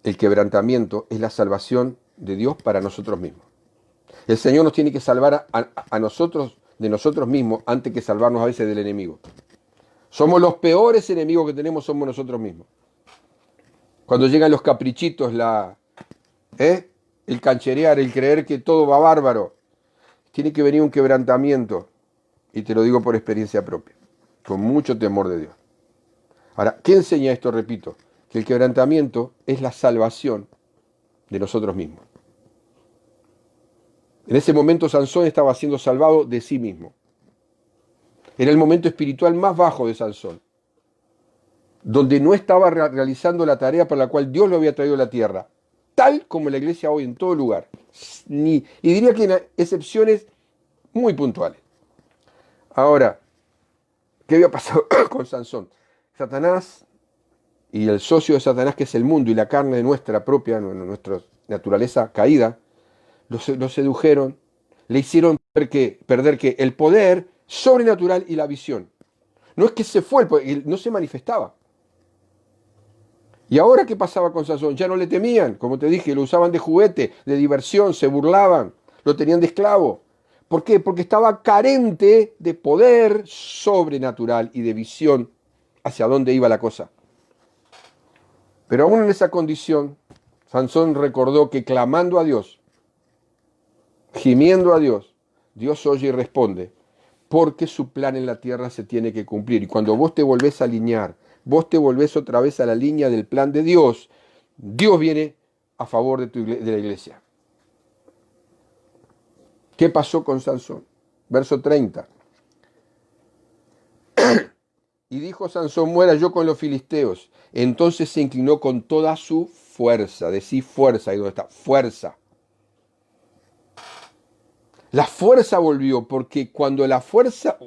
el quebrantamiento es la salvación de Dios para nosotros mismos. El Señor nos tiene que salvar a nosotros de nosotros mismos antes que salvarnos a veces del enemigo. Somos los peores enemigos que tenemos, somos nosotros mismos. Cuando llegan los caprichitos, el cancherear, el creer que todo va bárbaro, tiene que venir un quebrantamiento. Y te lo digo por experiencia propia, con mucho temor de Dios. Ahora, ¿qué enseña esto? Repito, que el quebrantamiento es la salvación de nosotros mismos. En ese momento Sansón estaba siendo salvado de sí mismo. Era el momento espiritual más bajo de Sansón, donde no estaba realizando la tarea para la cual Dios lo había traído a la tierra, tal como la iglesia hoy en todo lugar. Y diría que en excepciones muy puntuales. Ahora, ¿qué había pasado con Sansón? Satanás y el socio de Satanás, que es el mundo y la carne de nuestra propia, nuestra naturaleza caída, lo sedujeron, le hicieron perder que el poder sobrenatural y la visión. No es que se fue, no se manifestaba. ¿Y ahora qué pasaba con Sansón? Ya no le temían, como te dije, lo usaban de juguete, de diversión, se burlaban, lo tenían de esclavo. ¿Por qué? Porque estaba carente de poder sobrenatural y de visión hacia dónde iba la cosa. Pero aún en esa condición, Sansón recordó que clamando a Dios, gimiendo a Dios, Dios oye y responde, porque su plan en la tierra se tiene que cumplir. Y cuando vos te volvés a alinear, vos te volvés otra vez a la línea del plan de Dios, Dios viene a favor de la iglesia. ¿Qué pasó con Sansón? Verso 30. Y dijo Sansón, muera yo con los filisteos. Entonces se inclinó con toda su fuerza. Decí fuerza, ahí donde está, fuerza. La fuerza volvió, porque cuando la fuerza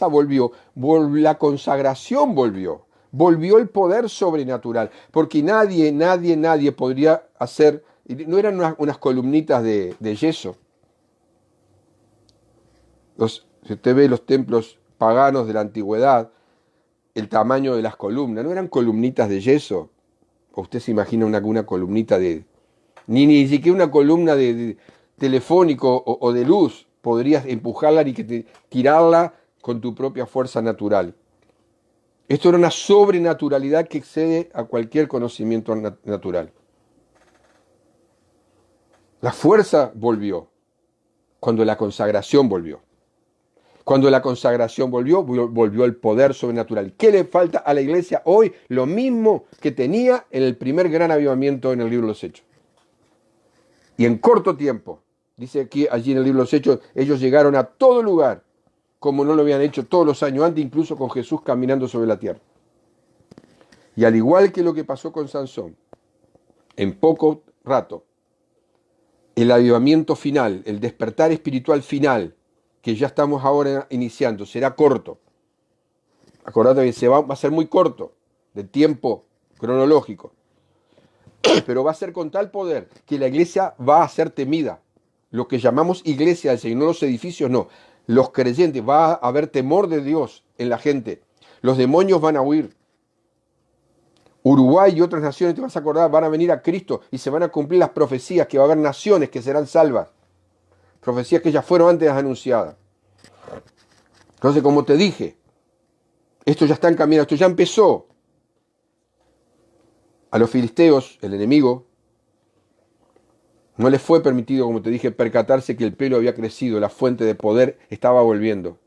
volvió, la consagración volvió. Volvió el poder sobrenatural, porque nadie podría hacer, no eran unas columnitas de yeso. Si usted ve los templos paganos de la antigüedad, el tamaño de las columnas, no eran columnitas de yeso. O usted se imagina una columnita ni siquiera una columna de telefónico o de luz, podrías empujarla y tirarla con tu propia fuerza natural. Esto era una sobrenaturalidad que excede a cualquier conocimiento natural. La fuerza volvió cuando la consagración volvió. Cuando la consagración volvió el poder sobrenatural. ¿Qué le falta a la iglesia hoy? Lo mismo que tenía en el primer gran avivamiento en el libro de los Hechos. Y en corto tiempo, dice aquí, allí en el libro de los Hechos, ellos llegaron a todo lugar, como no lo habían hecho todos los años antes, incluso con Jesús caminando sobre la tierra. Y al igual que lo que pasó con Sansón, en poco rato, el avivamiento final, el despertar espiritual final, que ya estamos ahora iniciando, será corto. Acordate que va a ser muy corto, de tiempo cronológico. Pero va a ser con tal poder que la iglesia va a ser temida. Lo que llamamos iglesia del Señor, no los edificios, no. Los creyentes, va a haber temor de Dios en la gente. Los demonios van a huir. Uruguay y otras naciones, te vas a acordar, van a venir a Cristo y se van a cumplir las profecías, que va a haber naciones que serán salvas. Profecías que ya fueron antes anunciadas. Entonces, como te dije, esto ya está en camino, esto ya empezó. A los filisteos, el enemigo, no les fue permitido, como te dije, percatarse que el pelo había crecido, la fuente de poder estaba volviendo.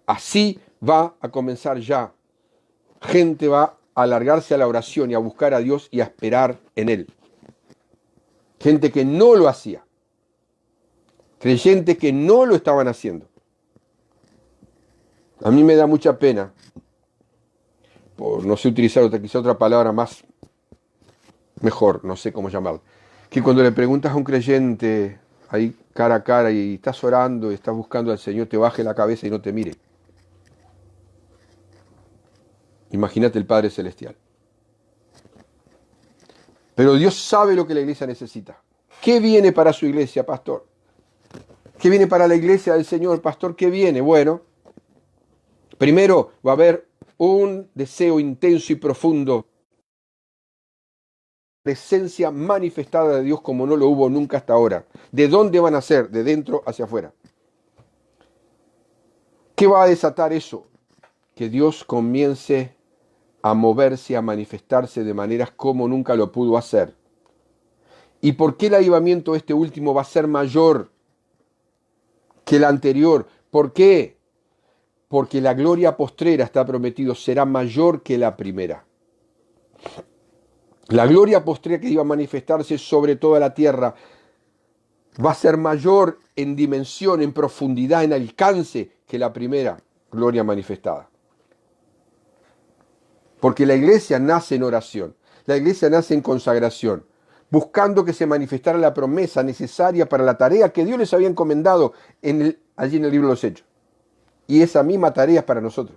Así va a comenzar ya. Gente va a alargarse a la oración y a buscar a Dios y a esperar en Él. Gente que no lo hacía. Creyentes que no lo estaban haciendo. A mí me da mucha pena, por no sé utilizar quizá otra palabra más mejor, no sé cómo llamarlo, que cuando le preguntas a un creyente ahí cara a cara y estás orando y estás buscando al Señor, te baje la cabeza y no te mire. Imagínate el Padre Celestial. Pero Dios sabe lo que la iglesia necesita. ¿Qué viene para su iglesia, pastor? ¿Qué viene para la iglesia del Señor, pastor? ¿Qué viene? Bueno, primero va a haber un deseo intenso y profundo, presencia manifestada de Dios como no lo hubo nunca hasta ahora. ¿De dónde van a ser? De dentro hacia afuera. ¿Qué va a desatar eso? Que Dios comience a moverse, a manifestarse de maneras como nunca lo pudo hacer. ¿Y por qué el avivamiento este último va a ser mayor que el anterior? ¿Por qué? Porque la gloria postrera, está prometido, será mayor que la primera. La gloria postrera que iba a manifestarse sobre toda la tierra va a ser mayor en dimensión, en profundidad, en alcance que la primera gloria manifestada. Porque la iglesia nace en oración, la iglesia nace en consagración, buscando que se manifestara la promesa necesaria para la tarea que Dios les había encomendado allí en el libro de los Hechos. Y esa misma tarea es para nosotros.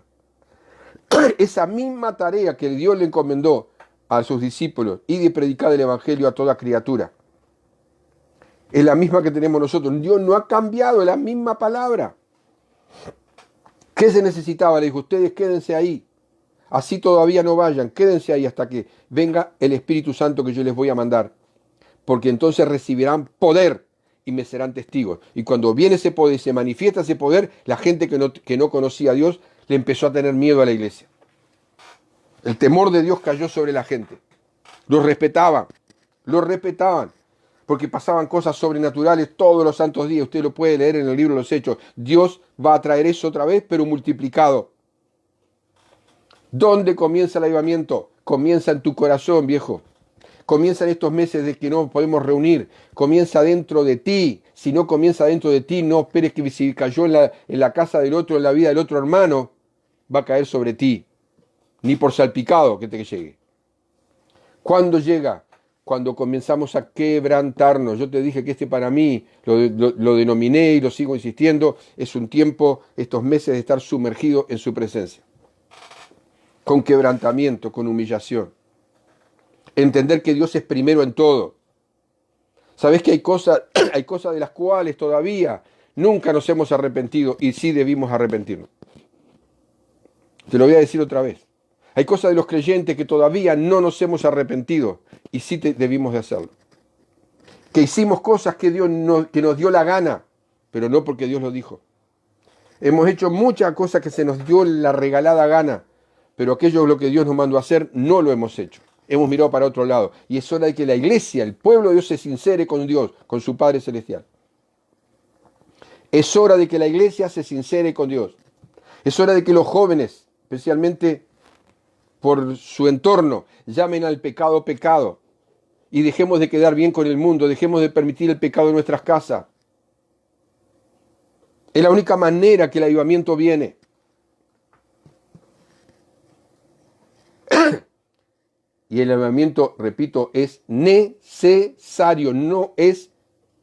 Esa misma tarea que Dios le encomendó a sus discípulos y de predicar el Evangelio a toda criatura. Es la misma que tenemos nosotros. Dios no ha cambiado, es la misma palabra. ¿Qué se necesitaba? Le dijo, ustedes quédense ahí. Así todavía no vayan, quédense ahí hasta que venga el Espíritu Santo que yo les voy a mandar. Porque entonces recibirán poder y me serán testigos. Y cuando viene ese poder y se manifiesta ese poder, la gente que no conocía a Dios le empezó a tener miedo a la iglesia. El temor de Dios cayó sobre la gente. Los respetaban, porque pasaban cosas sobrenaturales todos los santos días. Usted lo puede leer en el libro de los Hechos. Dios va a traer eso otra vez, pero multiplicado. ¿Dónde comienza el avivamiento? Comienza en tu corazón, viejo. Comienza en estos meses de que no podemos reunir. Comienza dentro de ti. Si no comienza dentro de ti, no esperes que si cayó en la casa del otro, en la vida del otro hermano, va a caer sobre ti. Ni por salpicado que te llegue. ¿Cuándo llega? Cuando comenzamos a quebrantarnos. Yo te dije que para mí, lo denominé y lo sigo insistiendo, es un tiempo, estos meses de estar sumergido en su presencia. Con quebrantamiento, con humillación. Entender que Dios es primero en todo. Sabes que hay cosas de las cuales todavía nunca nos hemos arrepentido y sí debimos arrepentirnos. Te lo voy a decir otra vez. Hay cosas de los creyentes que todavía no nos hemos arrepentido y sí debimos de hacerlo. Que hicimos cosas que nos dio la gana, pero no porque Dios lo dijo. Hemos hecho muchas cosas que se nos dio la regalada gana, pero aquello lo que Dios nos mandó a hacer no lo hemos hecho. Hemos mirado para otro lado. Y es hora de que la iglesia, el pueblo de Dios, se sincere con Dios, con su Padre Celestial. Es hora de que la iglesia se sincere con Dios. Es hora de que los jóvenes, especialmente por su entorno, llamen al pecado pecado. Y dejemos de quedar bien con el mundo, dejemos de permitir el pecado en nuestras casas. Es la única manera que el avivamiento viene. Y el avivamiento, repito, es necesario, no es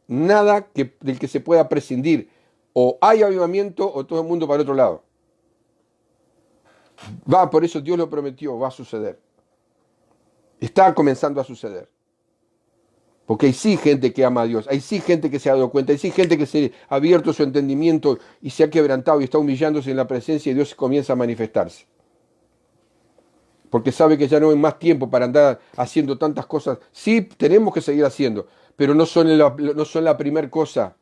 nada del que se pueda prescindir. O hay avivamiento o todo el mundo para otro lado. Por eso Dios lo prometió, va a suceder. Está comenzando a suceder. Porque hay sí gente que ama a Dios, hay sí gente que se ha dado cuenta, hay sí gente que se ha abierto su entendimiento y se ha quebrantado y está humillándose en la presencia y Dios comienza a manifestarse. Porque sabe que ya no hay más tiempo para andar haciendo tantas cosas. Sí, tenemos que seguir haciendo, pero no son la primera cosa.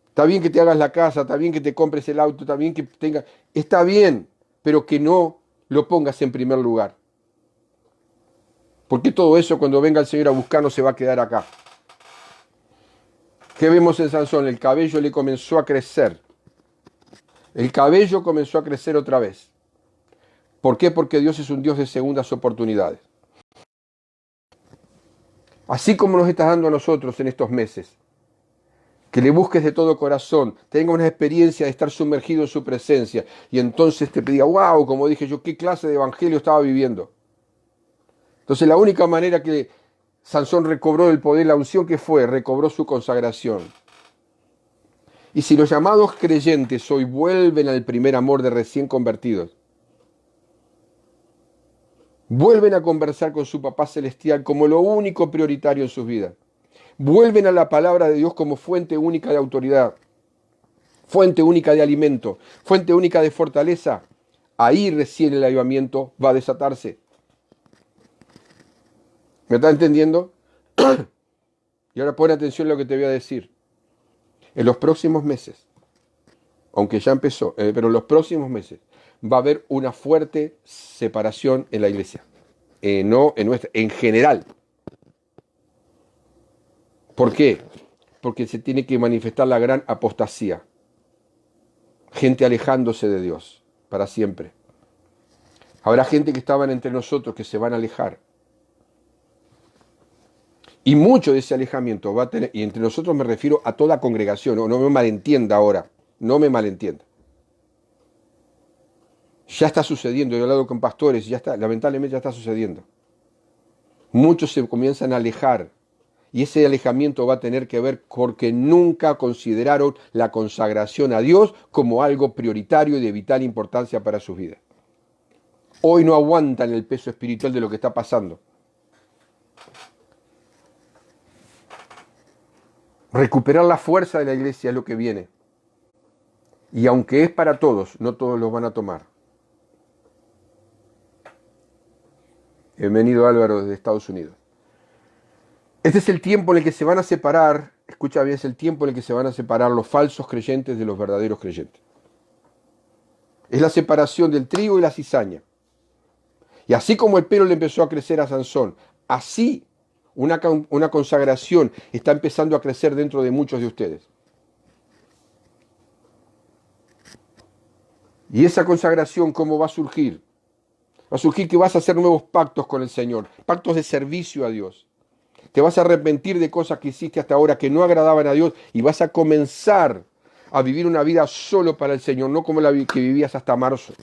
Está bien que te hagas la casa, está bien que te compres el auto, está bien que tengas... Está bien, pero que no lo pongas en primer lugar. Porque todo eso, cuando venga el Señor a buscarnos, se va a quedar acá. ¿Qué vemos en Sansón? El cabello le comenzó a crecer. El cabello comenzó a crecer otra vez. ¿Por qué? Porque Dios es un Dios de segundas oportunidades. Así como nos estás dando a nosotros en estos meses, que le busques de todo corazón, tenga una experiencia de estar sumergido en su presencia y entonces te diga, wow, como dije yo, qué clase de evangelio estaba viviendo. Entonces la única manera que Sansón recobró el poder, la unción que fue, recobró su consagración. Y si los llamados creyentes hoy vuelven al primer amor de recién convertidos, vuelven a conversar con su Papá Celestial como lo único prioritario en sus vidas, vuelven a la palabra de Dios como fuente única de autoridad, fuente única de alimento, fuente única de fortaleza, ahí recién el avivamiento va a desatarse. ¿Me está entendiendo? Y ahora pon atención a lo que te voy a decir. En los próximos meses, aunque ya empezó, pero en los próximos meses va a haber una fuerte separación en la iglesia. No en nuestra, en general. ¿Por qué? Porque se tiene que manifestar la gran apostasía. Gente alejándose de Dios para siempre. Habrá gente que estaban entre nosotros que se van a alejar. Y mucho de ese alejamiento va a tener, y entre nosotros me refiero a toda congregación, no me malentienda ahora, no me malentienda. Ya está sucediendo, yo he hablado con pastores, ya está, lamentablemente ya está sucediendo. Muchos se comienzan a alejar, y ese alejamiento va a tener que ver porque nunca consideraron la consagración a Dios como algo prioritario y de vital importancia para sus vidas. Hoy no aguantan el peso espiritual de lo que está pasando. Recuperar la fuerza de la iglesia es lo que viene. Y aunque es para todos, no todos lo van a tomar. Bienvenido Álvaro desde Estados Unidos. Este es el tiempo en el que se van a separar, escucha bien, es el tiempo en el que se van a separar los falsos creyentes de los verdaderos creyentes. Es la separación del trigo y la cizaña. Y así como el pelo le empezó a crecer a Sansón, así una consagración está empezando a crecer dentro de muchos de ustedes. Y esa consagración, ¿cómo va a surgir? Va a surgir que vas a hacer nuevos pactos con el Señor, pactos de servicio a Dios. Te vas a arrepentir de cosas que hiciste hasta ahora que no agradaban a Dios y vas a comenzar a vivir una vida solo para el Señor, no como la que vivías hasta marzo.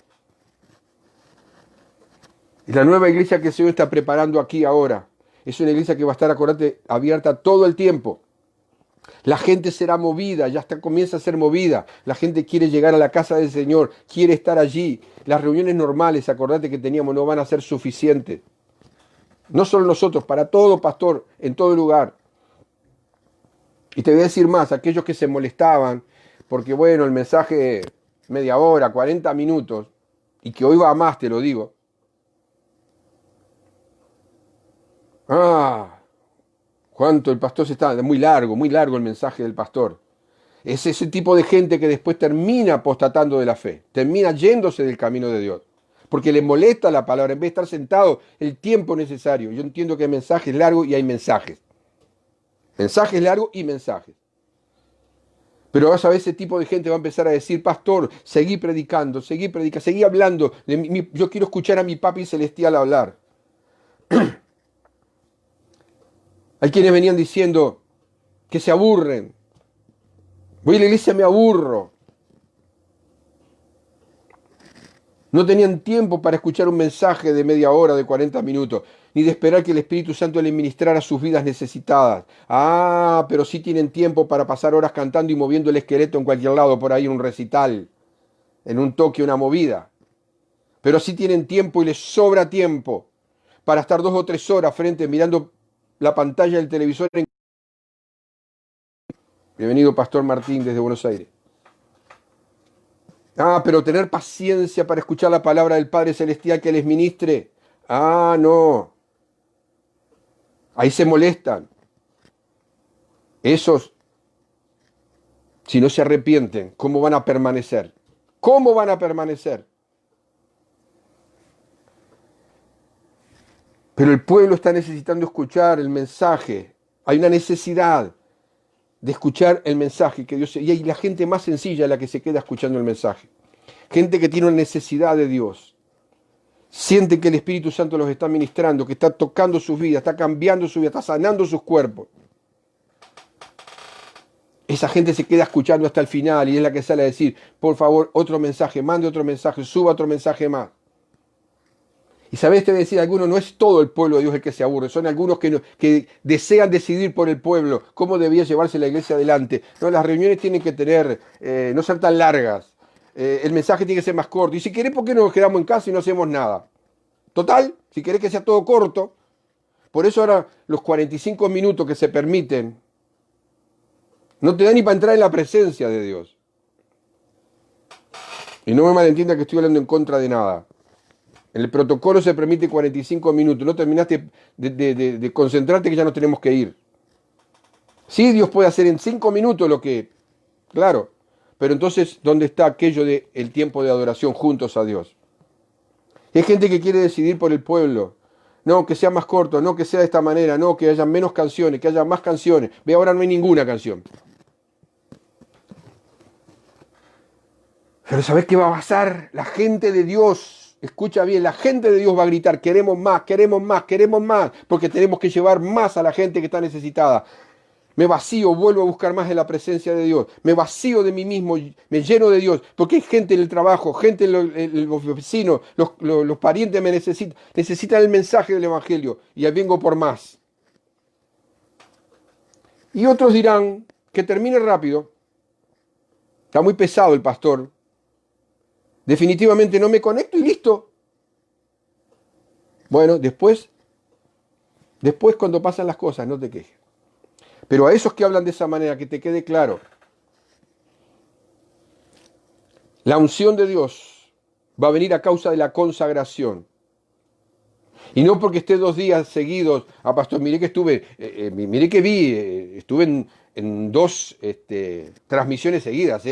Y la nueva iglesia que el Señor está preparando aquí ahora es una iglesia que va a estar, acordate, abierta todo el tiempo. La gente será movida, ya comienza a ser movida. La gente quiere llegar a la casa del Señor, quiere estar allí. Las reuniones normales, acordate que teníamos, no van a ser suficientes. No solo nosotros, para todo pastor, en todo lugar. Y te voy a decir más, aquellos que se molestaban, porque bueno, el mensaje media hora, 40 minutos, y que hoy va a más, te lo digo. Cuánto el pastor se está, muy largo el mensaje del pastor. Es ese tipo de gente que después termina apostatando de la fe, termina yéndose del camino de Dios, porque le molesta la palabra, en vez de estar sentado el tiempo necesario. Yo entiendo que hay mensajes largos y hay mensajes. Mensajes largos y mensajes. Pero vas a ver, ese tipo de gente va a empezar a decir, pastor, seguí predicando, seguí hablando. Yo quiero escuchar a mi papi celestial hablar. Hay quienes venían diciendo que se aburren. Voy a la iglesia, me aburro. No tenían tiempo para escuchar un mensaje de media hora, de 40 minutos, ni de esperar que el Espíritu Santo les ministrara sus vidas necesitadas. Pero sí tienen tiempo para pasar horas cantando y moviendo el esqueleto en cualquier lado, por ahí en un recital, en un toque, una movida. Pero sí tienen tiempo y les sobra tiempo para estar 2 o 3 horas frente mirando la pantalla del televisor. Bienvenido, Pastor Martín, desde Buenos Aires. Pero tener paciencia para escuchar la palabra del Padre Celestial que les ministre. No. Ahí se molestan. Esos, si no se arrepienten, ¿cómo van a permanecer? ¿Cómo van a permanecer? Pero el pueblo está necesitando escuchar el mensaje. Hay una necesidad de escuchar el mensaje que Dios... Y hay la gente más sencilla la que se queda escuchando el mensaje. Gente que tiene una necesidad de Dios. Siente que el Espíritu Santo los está ministrando, que está tocando sus vidas, está cambiando su vida, está sanando sus cuerpos. Esa gente se queda escuchando hasta el final y es la que sale a decir, por favor, otro mensaje, mande otro mensaje, suba otro mensaje más. Y sabés, te voy a decir, algunos, no es todo el pueblo de Dios el que se aburre, son algunos que desean decidir por el pueblo cómo debía llevarse la iglesia adelante. No, las reuniones tienen que tener, no ser tan largas, el mensaje tiene que ser más corto. Y si querés, ¿por qué no nos quedamos en casa y no hacemos nada? Total, si querés que sea todo corto. Por eso ahora los 45 minutos que se permiten No te da ni para entrar en la presencia de Dios. Y no me malentienda que estoy hablando en contra de nada. En el protocolo se permite 45 minutos. No terminaste de concentrarte que ya no tenemos que ir. Sí, Dios puede hacer en 5 minutos lo que... Claro. Pero entonces, ¿dónde está aquello de el tiempo de adoración juntos a Dios? Hay gente que quiere decidir por el pueblo. No, que sea más corto, no, que sea de esta manera, no, que haya menos canciones, que haya más canciones. Ve, ahora no hay ninguna canción. Pero ¿sabés qué va a pasar? La gente de Dios, escucha bien, la gente de Dios va a gritar, queremos más, queremos más, queremos más, porque tenemos que llevar más a la gente que está necesitada. Me vacío, vuelvo a buscar más de la presencia de Dios. Me vacío de mí mismo, me lleno de Dios. Porque hay gente en el trabajo, gente en los vecinos, los parientes me necesitan el mensaje del Evangelio. Y ahí vengo por más. Y otros dirán que termine rápido. Está muy pesado el pastor. Definitivamente no me conecto y listo. Bueno, después cuando pasan las cosas, no te quejes. Pero a esos que hablan de esa manera, que te quede claro, la unción de Dios va a venir a causa de la consagración. Y no porque esté 2 días seguidos, pastor, miré que estuve, miré que vi, estuve en 2 transmisiones seguidas,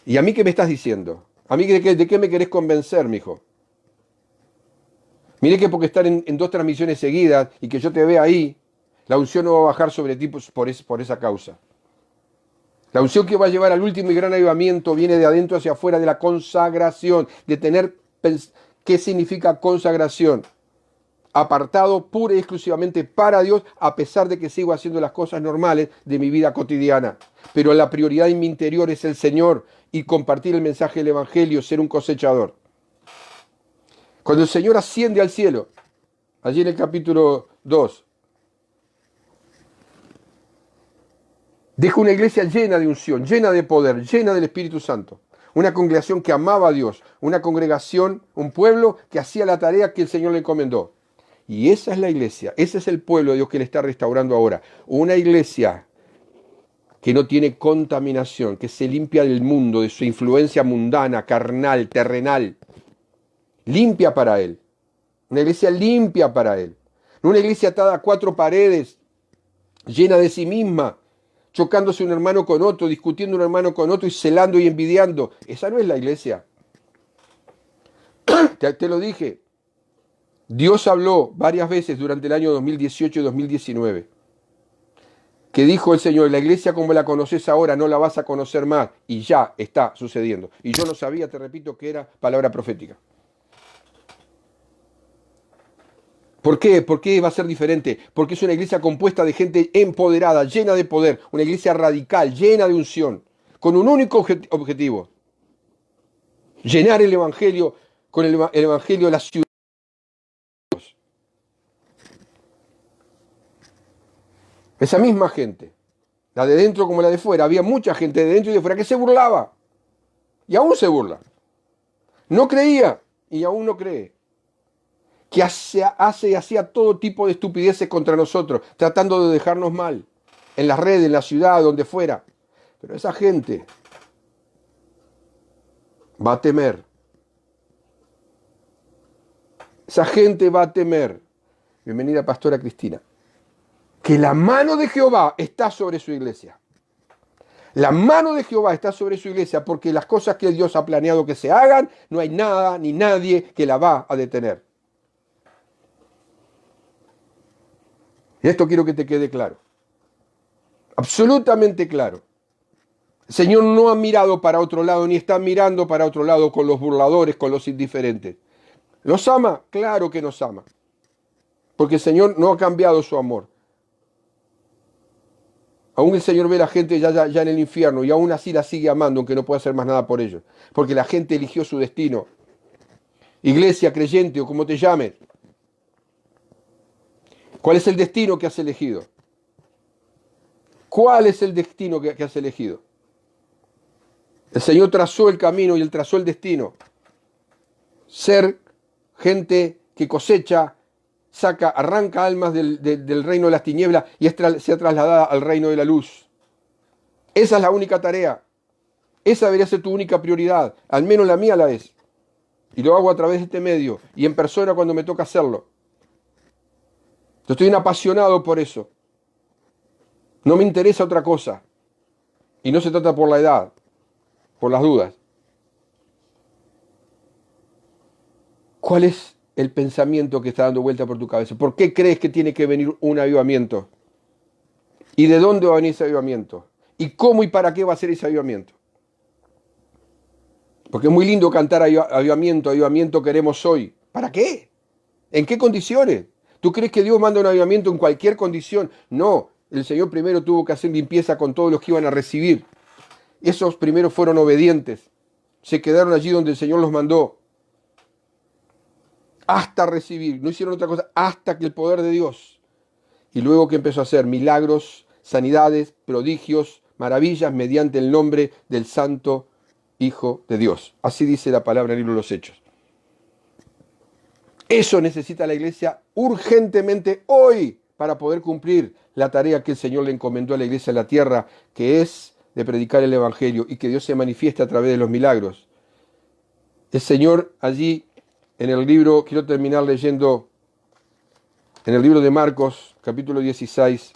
¿Y a mí qué me estás diciendo? ¿A mí de qué me querés convencer, mijo? Miré que porque estar en 2 transmisiones seguidas y que yo te vea ahí, la unción no va a bajar sobre ti por esa causa. La unción que va a llevar al último y gran avivamiento viene de adentro hacia afuera, de la consagración, de tener... ¿Qué significa consagración? Apartado pura y exclusivamente para Dios, a pesar de que sigo haciendo las cosas normales de mi vida cotidiana. Pero la prioridad en mi interior es el Señor y compartir el mensaje del Evangelio, ser un cosechador. Cuando el Señor asciende al cielo, allí en el capítulo 2, deja una iglesia llena de unción, llena de poder, llena del Espíritu Santo. Una congregación que amaba a Dios, una congregación, un pueblo que hacía la tarea que el Señor le encomendó. Y esa es la iglesia, ese es el pueblo de Dios que le está restaurando ahora. Una iglesia que no tiene contaminación, que se limpia del mundo, de su influencia mundana, carnal, terrenal. Limpia para Él. Una iglesia limpia para Él. No una iglesia atada a 4 paredes, llena de sí misma, chocándose un hermano con otro, discutiendo un hermano con otro y celando y envidiando. Esa no es la iglesia. Te lo dije. Dios habló varias veces durante el año 2018 y 2019. Que dijo el Señor, la iglesia como la conoces ahora no la vas a conocer más. Y ya está sucediendo. Y yo no sabía, te repito, que era palabra profética. ¿Por qué? ¿Por qué va a ser diferente? Porque es una iglesia compuesta de gente empoderada, llena de poder. Una iglesia radical, llena de unción. Con un único objetivo. Llenar el Evangelio con el Evangelio de la ciudad. Esa misma gente, la de dentro como la de fuera, había mucha gente de dentro y de fuera que se burlaba. Y aún se burla. No creía y aún no cree. Que hace y hacía todo tipo de estupideces contra nosotros, tratando de dejarnos mal. En las redes, en la ciudad, donde fuera. Pero esa gente va a temer. Esa gente va a temer. Bienvenida, Pastora Cristina. Que la mano de Jehová está sobre su iglesia. La mano de Jehová está sobre su iglesia porque las cosas que Dios ha planeado que se hagan, no hay nada ni nadie que la va a detener. Y esto quiero que te quede claro. Absolutamente claro. El Señor no ha mirado para otro lado, ni está mirando para otro lado con los burladores, con los indiferentes. ¿Los ama? Claro que nos ama. Porque el Señor no ha cambiado su amor. Aún el Señor ve a la gente ya en el infierno y aún así la sigue amando, aunque no pueda hacer más nada por ellos. Porque la gente eligió su destino. Iglesia, creyente o como te llames. ¿Cuál es el destino que has elegido? ¿Cuál es el destino que has elegido? El Señor trazó el camino y Él trazó el destino. Ser gente que cosecha arranca almas del reino de las tinieblas y sea trasladada al reino de la luz. Esa es la única tarea. Esa debería ser tu única prioridad. Al menos la mía la es. Y lo hago a través de este medio y en persona cuando me toca hacerlo. Yo estoy apasionado por eso. No me interesa otra cosa. Y no se trata por la edad, por las dudas. ¿Cuál es el pensamiento que está dando vuelta por tu cabeza? ¿Por qué crees que tiene que venir un avivamiento? ¿Y de dónde va a venir ese avivamiento? ¿Y cómo y para qué va a ser ese avivamiento? Porque es muy lindo cantar avivamiento, avivamiento queremos hoy. ¿Para qué? ¿En qué condiciones? ¿Tú crees que Dios manda un avivamiento en cualquier condición? No, el Señor primero tuvo que hacer limpieza con todos los que iban a recibir. Esos primeros fueron obedientes. Se quedaron allí donde el Señor los mandó. Hasta recibir. No hicieron otra cosa hasta que el poder de Dios. Y luego que empezó a hacer milagros, sanidades, prodigios, maravillas mediante el nombre del Santo Hijo de Dios. Así dice la palabra en el libro de los Hechos. Eso necesita la iglesia urgentemente hoy para poder cumplir la tarea que el Señor le encomendó a la iglesia en la tierra, que es de predicar el Evangelio y que Dios se manifieste a través de los milagros. El Señor allí en el libro, quiero terminar leyendo, en el libro de Marcos, capítulo 16,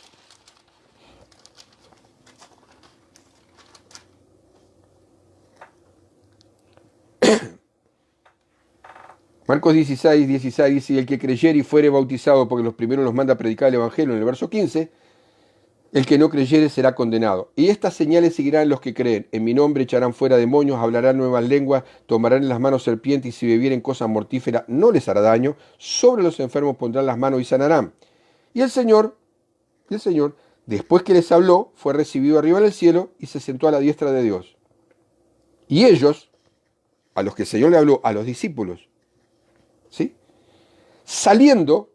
Marcos 16 dice, y el que creyere y fuere bautizado, porque los primeros nos manda a predicar el Evangelio en el verso 15, el que no creyere será condenado. Y estas señales seguirán los que creen. En mi nombre echarán fuera demonios, hablarán nuevas lenguas, tomarán en las manos serpientes y si bebieren cosas mortíferas no les hará daño. Sobre los enfermos pondrán las manos y sanarán. Y el Señor, después que les habló, fue recibido arriba en el cielo y se sentó a la diestra de Dios. Y ellos, a los que el Señor le habló, a los discípulos, ¿sí? Saliendo,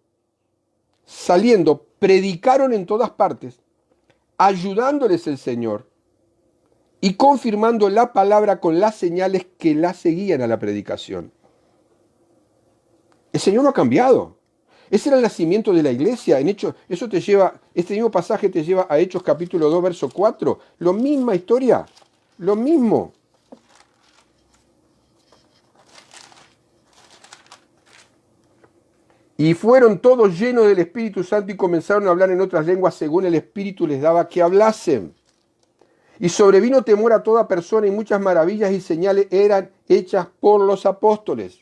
predicaron en todas partes, ayudándoles el Señor y confirmando la palabra con las señales que la seguían a la predicación. El Señor no ha cambiado. Ese era el nacimiento de la iglesia. En Hechos, eso te lleva, este mismo pasaje te lleva a Hechos capítulo 2, verso 4. Lo misma historia, lo mismo. Y fueron todos llenos del Espíritu Santo y comenzaron a hablar en otras lenguas según el Espíritu les daba que hablasen. Y sobrevino temor a toda persona y muchas maravillas y señales eran hechas por los apóstoles.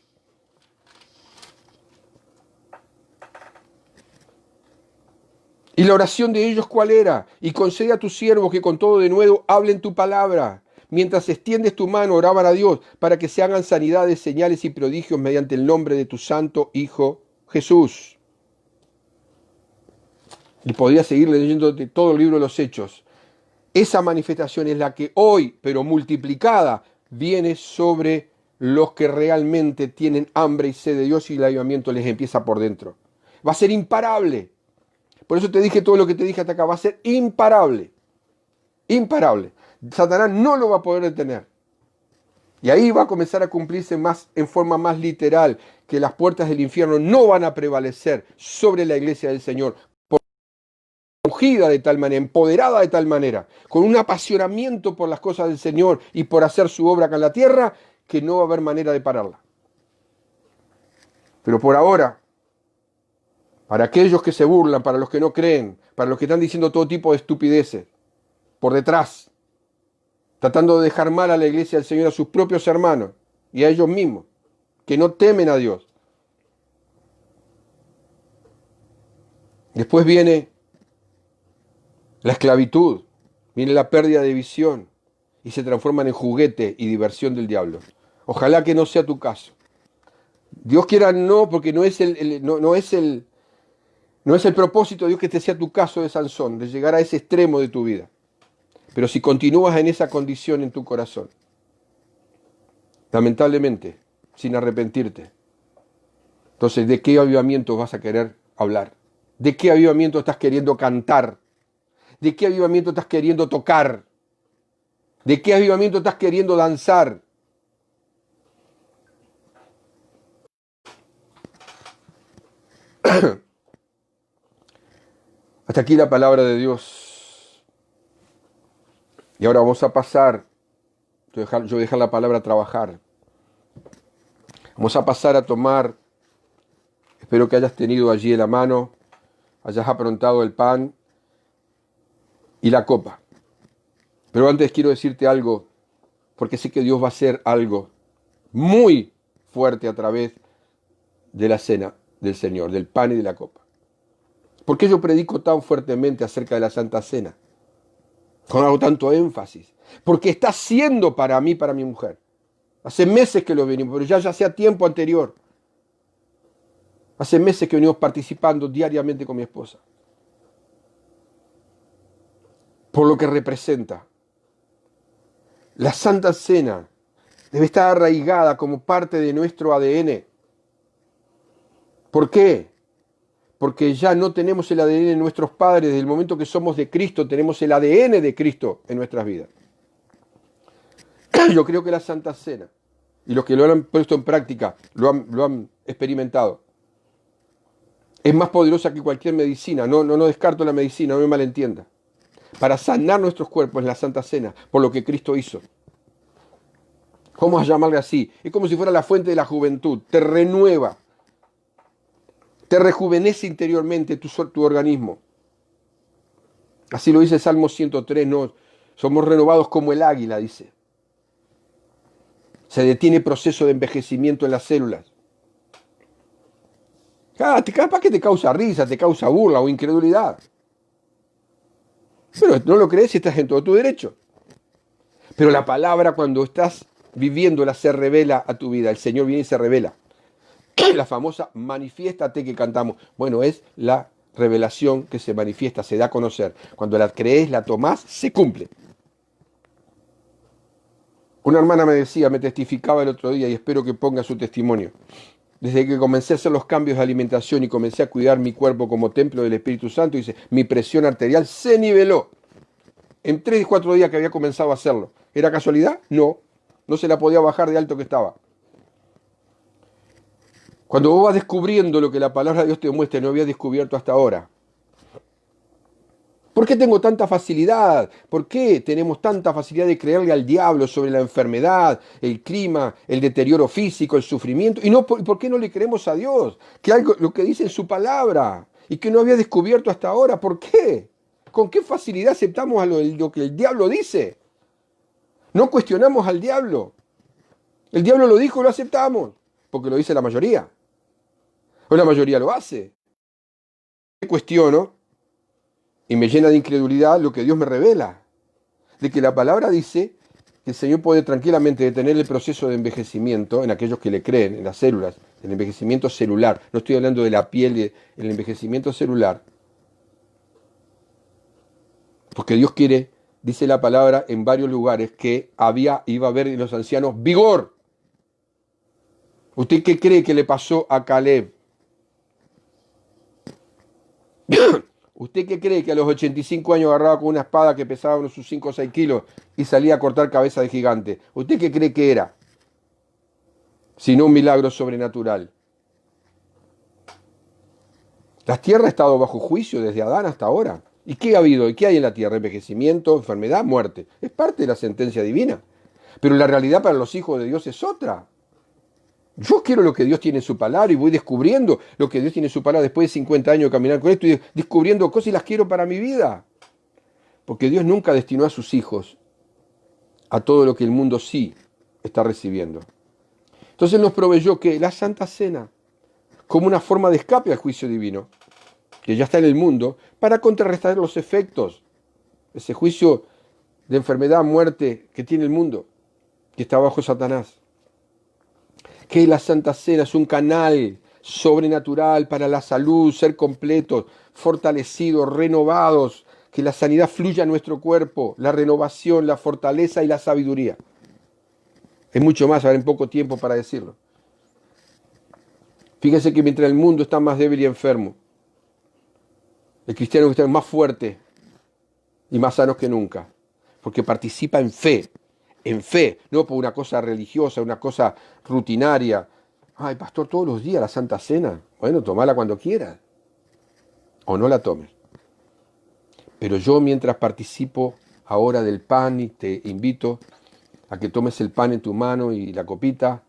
Y la oración de ellos, ¿cuál era? Y concede a tus siervos que con todo denuedo hablen tu palabra. Mientras extiendes tu mano, oraban a Dios para que se hagan sanidades, señales y prodigios mediante el nombre de tu santo Hijo Jesús. Y podría seguir leyendo todo el libro de los Hechos. Esa manifestación es la que hoy, pero multiplicada, viene sobre los que realmente tienen hambre y sed de Dios y el avivamiento les empieza por dentro. Va a ser imparable. Por eso te dije todo lo que te dije hasta acá. Va a ser imparable. Imparable. Satanás no lo va a poder detener. Y ahí va a comenzar a cumplirse en forma más literal, que las puertas del infierno no van a prevalecer sobre la iglesia del Señor. Ungida de tal manera, empoderada de tal manera, con un apasionamiento por las cosas del Señor y por hacer su obra acá en la tierra, que no va a haber manera de pararla. Pero por ahora, para aquellos que se burlan, para los que no creen, para los que están diciendo todo tipo de estupideces, por detrás, tratando de dejar mal a la iglesia del Señor, a sus propios hermanos y a ellos mismos, que no temen a Dios. Después viene la esclavitud, viene la pérdida de visión y se transforman en juguete y diversión del diablo. Ojalá que no sea tu caso. Dios quiera no, porque no es el propósito de Dios que te sea tu caso de Sansón, de llegar a ese extremo de tu vida. Pero si continúas en esa condición en tu corazón, lamentablemente, sin arrepentirte, entonces, ¿de qué avivamiento vas a querer hablar? ¿De qué avivamiento estás queriendo cantar? ¿De qué avivamiento estás queriendo tocar? ¿De qué avivamiento estás queriendo danzar? Hasta aquí la palabra de Dios. Y ahora vamos a pasar, yo voy a dejar la palabra trabajar. Vamos a pasar a tomar, espero que hayas tenido allí en la mano, hayas aprontado el pan y la copa. Pero antes quiero decirte algo, porque sé que Dios va a hacer algo muy fuerte a través de la cena del Señor, del pan y de la copa. ¿Por qué yo predico tan fuertemente acerca de la Santa Cena? Con hago tanto énfasis. Porque está siendo para mí, para mi mujer. Hace meses que lo venimos, pero ya sea tiempo anterior. Hace meses que venimos participando diariamente con mi esposa. Por lo que representa. La Santa Cena debe estar arraigada como parte de nuestro ADN. ¿Por qué? Porque ya no tenemos el ADN de nuestros padres. Desde el momento que somos de Cristo, tenemos el ADN de Cristo en nuestras vidas. Yo creo que la Santa Cena, y los que lo han puesto en práctica, lo han experimentado, es más poderosa que cualquier medicina. No descarto la medicina, no me malentienda. Para sanar nuestros cuerpos en la Santa Cena, por lo que Cristo hizo. Vamos a llamarle así. Es como si fuera la fuente de la juventud. Te renueva. Te rejuvenece interiormente tu organismo. Así lo dice el Salmo 103, ¿no? Somos renovados como el águila, dice. Se detiene el proceso de envejecimiento en las células. Capaz que te causa risa, te causa burla o incredulidad. Pero no lo crees y estás en todo tu derecho. Pero la palabra, cuando estás viviéndola, se revela a tu vida. El Señor viene y se revela. La famosa manifiéstate que cantamos. Bueno, es la revelación que se manifiesta, se da a conocer. Cuando la crees, la tomás, se cumple. Una hermana me testificaba el otro día, y espero que ponga su testimonio. Desde que comencé a hacer los cambios de alimentación y comencé a cuidar mi cuerpo como templo del Espíritu Santo, dice, mi presión arterial se niveló. En 3 y 4 días que había comenzado a hacerlo. ¿Era casualidad? No. No se la podía bajar de alto que estaba. Cuando vos vas descubriendo lo que la palabra de Dios te muestra y no habías descubierto hasta ahora. ¿Por qué tengo tanta facilidad? ¿Por qué tenemos tanta facilidad de creerle al diablo sobre la enfermedad, el clima, el deterioro físico, el sufrimiento? ¿Y por qué no le creemos a Dios? Que algo, lo que dice en su palabra y que no había descubierto hasta ahora. ¿Por qué? ¿Con qué facilidad aceptamos lo que el diablo dice? No cuestionamos al diablo. El diablo lo dijo y lo aceptamos, porque lo dice la mayoría. O la mayoría lo hace. Me cuestiono y me llena de incredulidad lo que Dios me revela. De que la palabra dice que el Señor puede tranquilamente detener el proceso de envejecimiento en aquellos que le creen, en las células, el envejecimiento celular. No estoy hablando de la piel, el envejecimiento celular. Porque Dios quiere, dice la palabra en varios lugares, que iba a haber en los ancianos vigor. ¿Usted qué cree que le pasó a Caleb? ¿Usted qué cree que a los 85 años agarraba con una espada que pesaba unos 5 o 6 kilos y salía a cortar cabeza de gigante? ¿Usted qué cree que era? Sino un milagro sobrenatural. La tierra ha estado bajo juicio desde Adán hasta ahora. ¿Y qué ha habido? ¿Y qué hay en la tierra? Envejecimiento, enfermedad, muerte. Es parte de la sentencia divina. Pero la realidad para los hijos de Dios es otra. Yo quiero lo que Dios tiene en su palabra y voy descubriendo lo que Dios tiene en su palabra después de 50 años de caminar con esto y descubriendo cosas y las quiero para mi vida. Porque Dios nunca destinó a sus hijos a todo lo que el mundo sí está recibiendo. Entonces nos proveyó que la Santa Cena, como una forma de escape al juicio divino, que ya está en el mundo, para contrarrestar los efectos, ese juicio de enfermedad, muerte que tiene el mundo, que está bajo Satanás. Que la Santa Cena es un canal sobrenatural para la salud, ser completos, fortalecidos, renovados, que la sanidad fluya a nuestro cuerpo, la renovación, la fortaleza y la sabiduría. Es mucho más, habrá en poco tiempo para decirlo. Fíjense que mientras el mundo está más débil y enfermo, el cristiano está más fuerte y más sano que nunca, porque participa en fe, no por una cosa religiosa, una cosa rutinaria. Ay, pastor, todos los días la Santa Cena. Bueno, tomala cuando quieras. O no la tomes. Pero yo mientras participo ahora del pan y te invito a que tomes el pan en tu mano y la copita,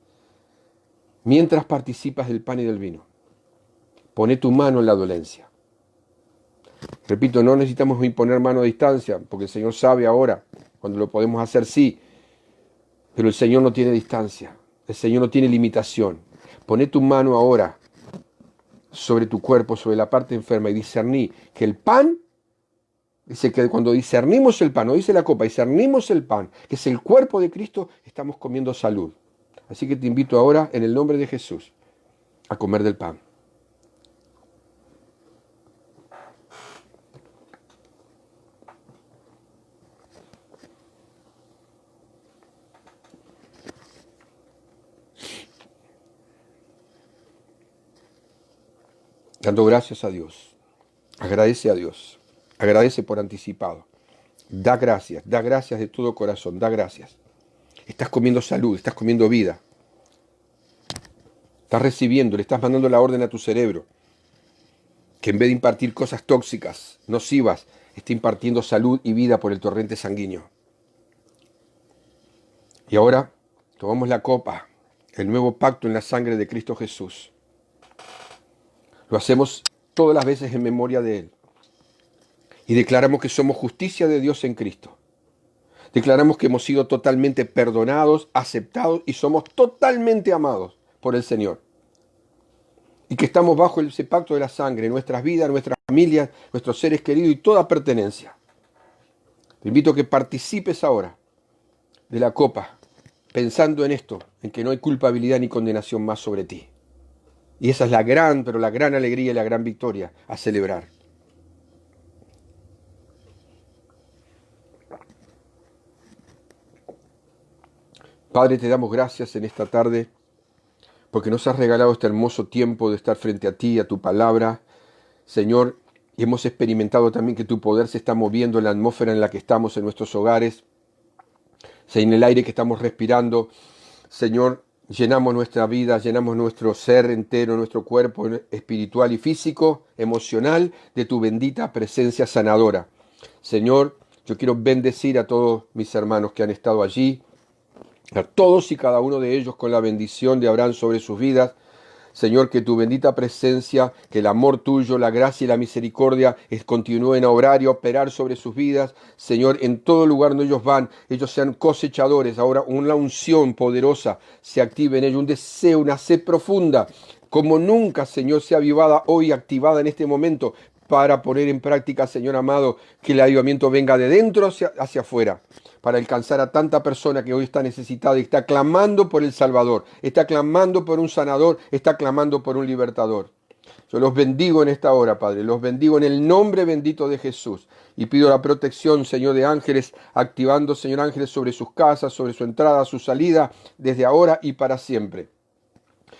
mientras participas del pan y del vino, poné tu mano en la dolencia. Repito, no necesitamos imponer mano a distancia, porque el Señor sabe ahora, cuando lo podemos hacer sí, pero el Señor no tiene distancia, el Señor no tiene limitación. Poné tu mano ahora sobre tu cuerpo, sobre la parte enferma y discerní que el pan, dice que cuando discernimos el pan, no dice la copa, discernimos el pan, que es el cuerpo de Cristo, estamos comiendo salud. Así que te invito ahora, en el nombre de Jesús, a comer del pan. Dando gracias a Dios. Agradece a Dios. Agradece por anticipado. Da gracias de todo corazón, da gracias. Estás comiendo salud, estás comiendo vida. Estás recibiendo, le estás mandando la orden a tu cerebro, que en vez de impartir cosas tóxicas, nocivas, está impartiendo salud y vida por el torrente sanguíneo. Y ahora tomamos la copa, el nuevo pacto en la sangre de Cristo Jesús. Lo hacemos todas las veces en memoria de Él. Y declaramos que somos justicia de Dios en Cristo. Declaramos que hemos sido totalmente perdonados, aceptados y somos totalmente amados por el Señor. Y que estamos bajo ese pacto de la sangre, nuestras vidas, nuestras familias, nuestros seres queridos y toda pertenencia. Te invito a que participes ahora de la copa, pensando en esto, en que no hay culpabilidad ni condenación más sobre ti. Y esa es la gran, pero la gran alegría y la gran victoria a celebrar. Padre, te damos gracias en esta tarde porque nos has regalado este hermoso tiempo de estar frente a ti, a tu palabra, Señor, y hemos experimentado también que tu poder se está moviendo en la atmósfera en la que estamos en nuestros hogares, en el aire que estamos respirando. Señor, llenamos nuestra vida, llenamos nuestro ser entero, nuestro cuerpo espiritual y físico, emocional, de tu bendita presencia sanadora. Señor, yo quiero bendecir a todos mis hermanos que han estado allí, a todos y cada uno de ellos con la bendición de Abraham sobre sus vidas. Señor, que tu bendita presencia, que el amor tuyo, la gracia y la misericordia continúen a obrar y a operar sobre sus vidas. Señor, en todo lugar donde ellos van, ellos sean cosechadores. Ahora una unción poderosa se active en ellos, un deseo, una sed profunda, como nunca, Señor, sea avivada hoy, activada en este momento, para poner en práctica, Señor amado, que el avivamiento venga de dentro hacia afuera, para alcanzar a tanta persona que hoy está necesitada y está clamando por el Salvador, está clamando por un sanador, está clamando por un libertador. Yo los bendigo en esta hora, Padre, los bendigo en el nombre bendito de Jesús y pido la protección, Señor, de ángeles, activando, Señor, ángeles sobre sus casas, sobre su entrada, su salida, desde ahora y para siempre.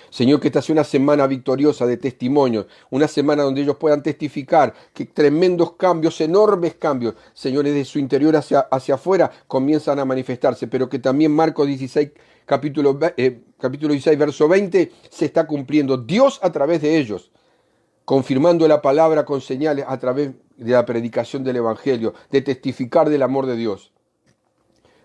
Señor, que esta sea una semana victoriosa de testimonios, una semana donde ellos puedan testificar que tremendos cambios, enormes cambios, señores, de su interior hacia afuera comienzan a manifestarse, pero que también Marcos 16, capítulo 16, verso 20, se está cumpliendo. Dios a través de ellos, confirmando la palabra con señales a través de la predicación del Evangelio, de testificar del amor de Dios.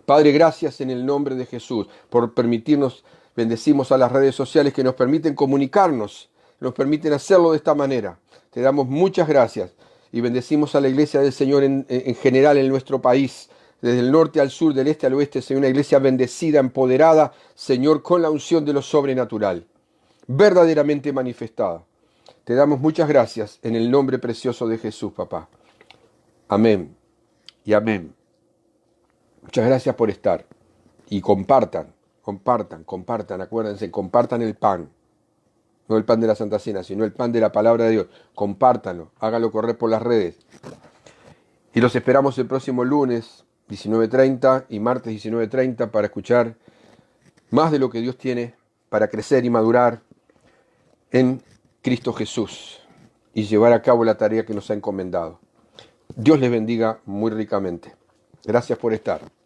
Padre, gracias en el nombre de Jesús por permitirnos. Bendecimos a las redes sociales que nos permiten comunicarnos, nos permiten hacerlo de esta manera. Te damos muchas gracias y bendecimos a la iglesia del Señor en general en nuestro país, desde el norte al sur, del este al oeste, Señor, una iglesia bendecida, empoderada, Señor, con la unción de lo sobrenatural, verdaderamente manifestada. Te damos muchas gracias en el nombre precioso de Jesús, papá. Amén y amén. Muchas gracias por estar y compartan, acuérdense, compartan el pan, no el pan de la Santa Cena, sino el pan de la palabra de Dios, compártanlo, háganlo correr por las redes. Y los esperamos el próximo lunes 19:30 y martes 19:30 para escuchar más de lo que Dios tiene para crecer y madurar en Cristo Jesús y llevar a cabo la tarea que nos ha encomendado. Dios les bendiga muy ricamente. Gracias por estar.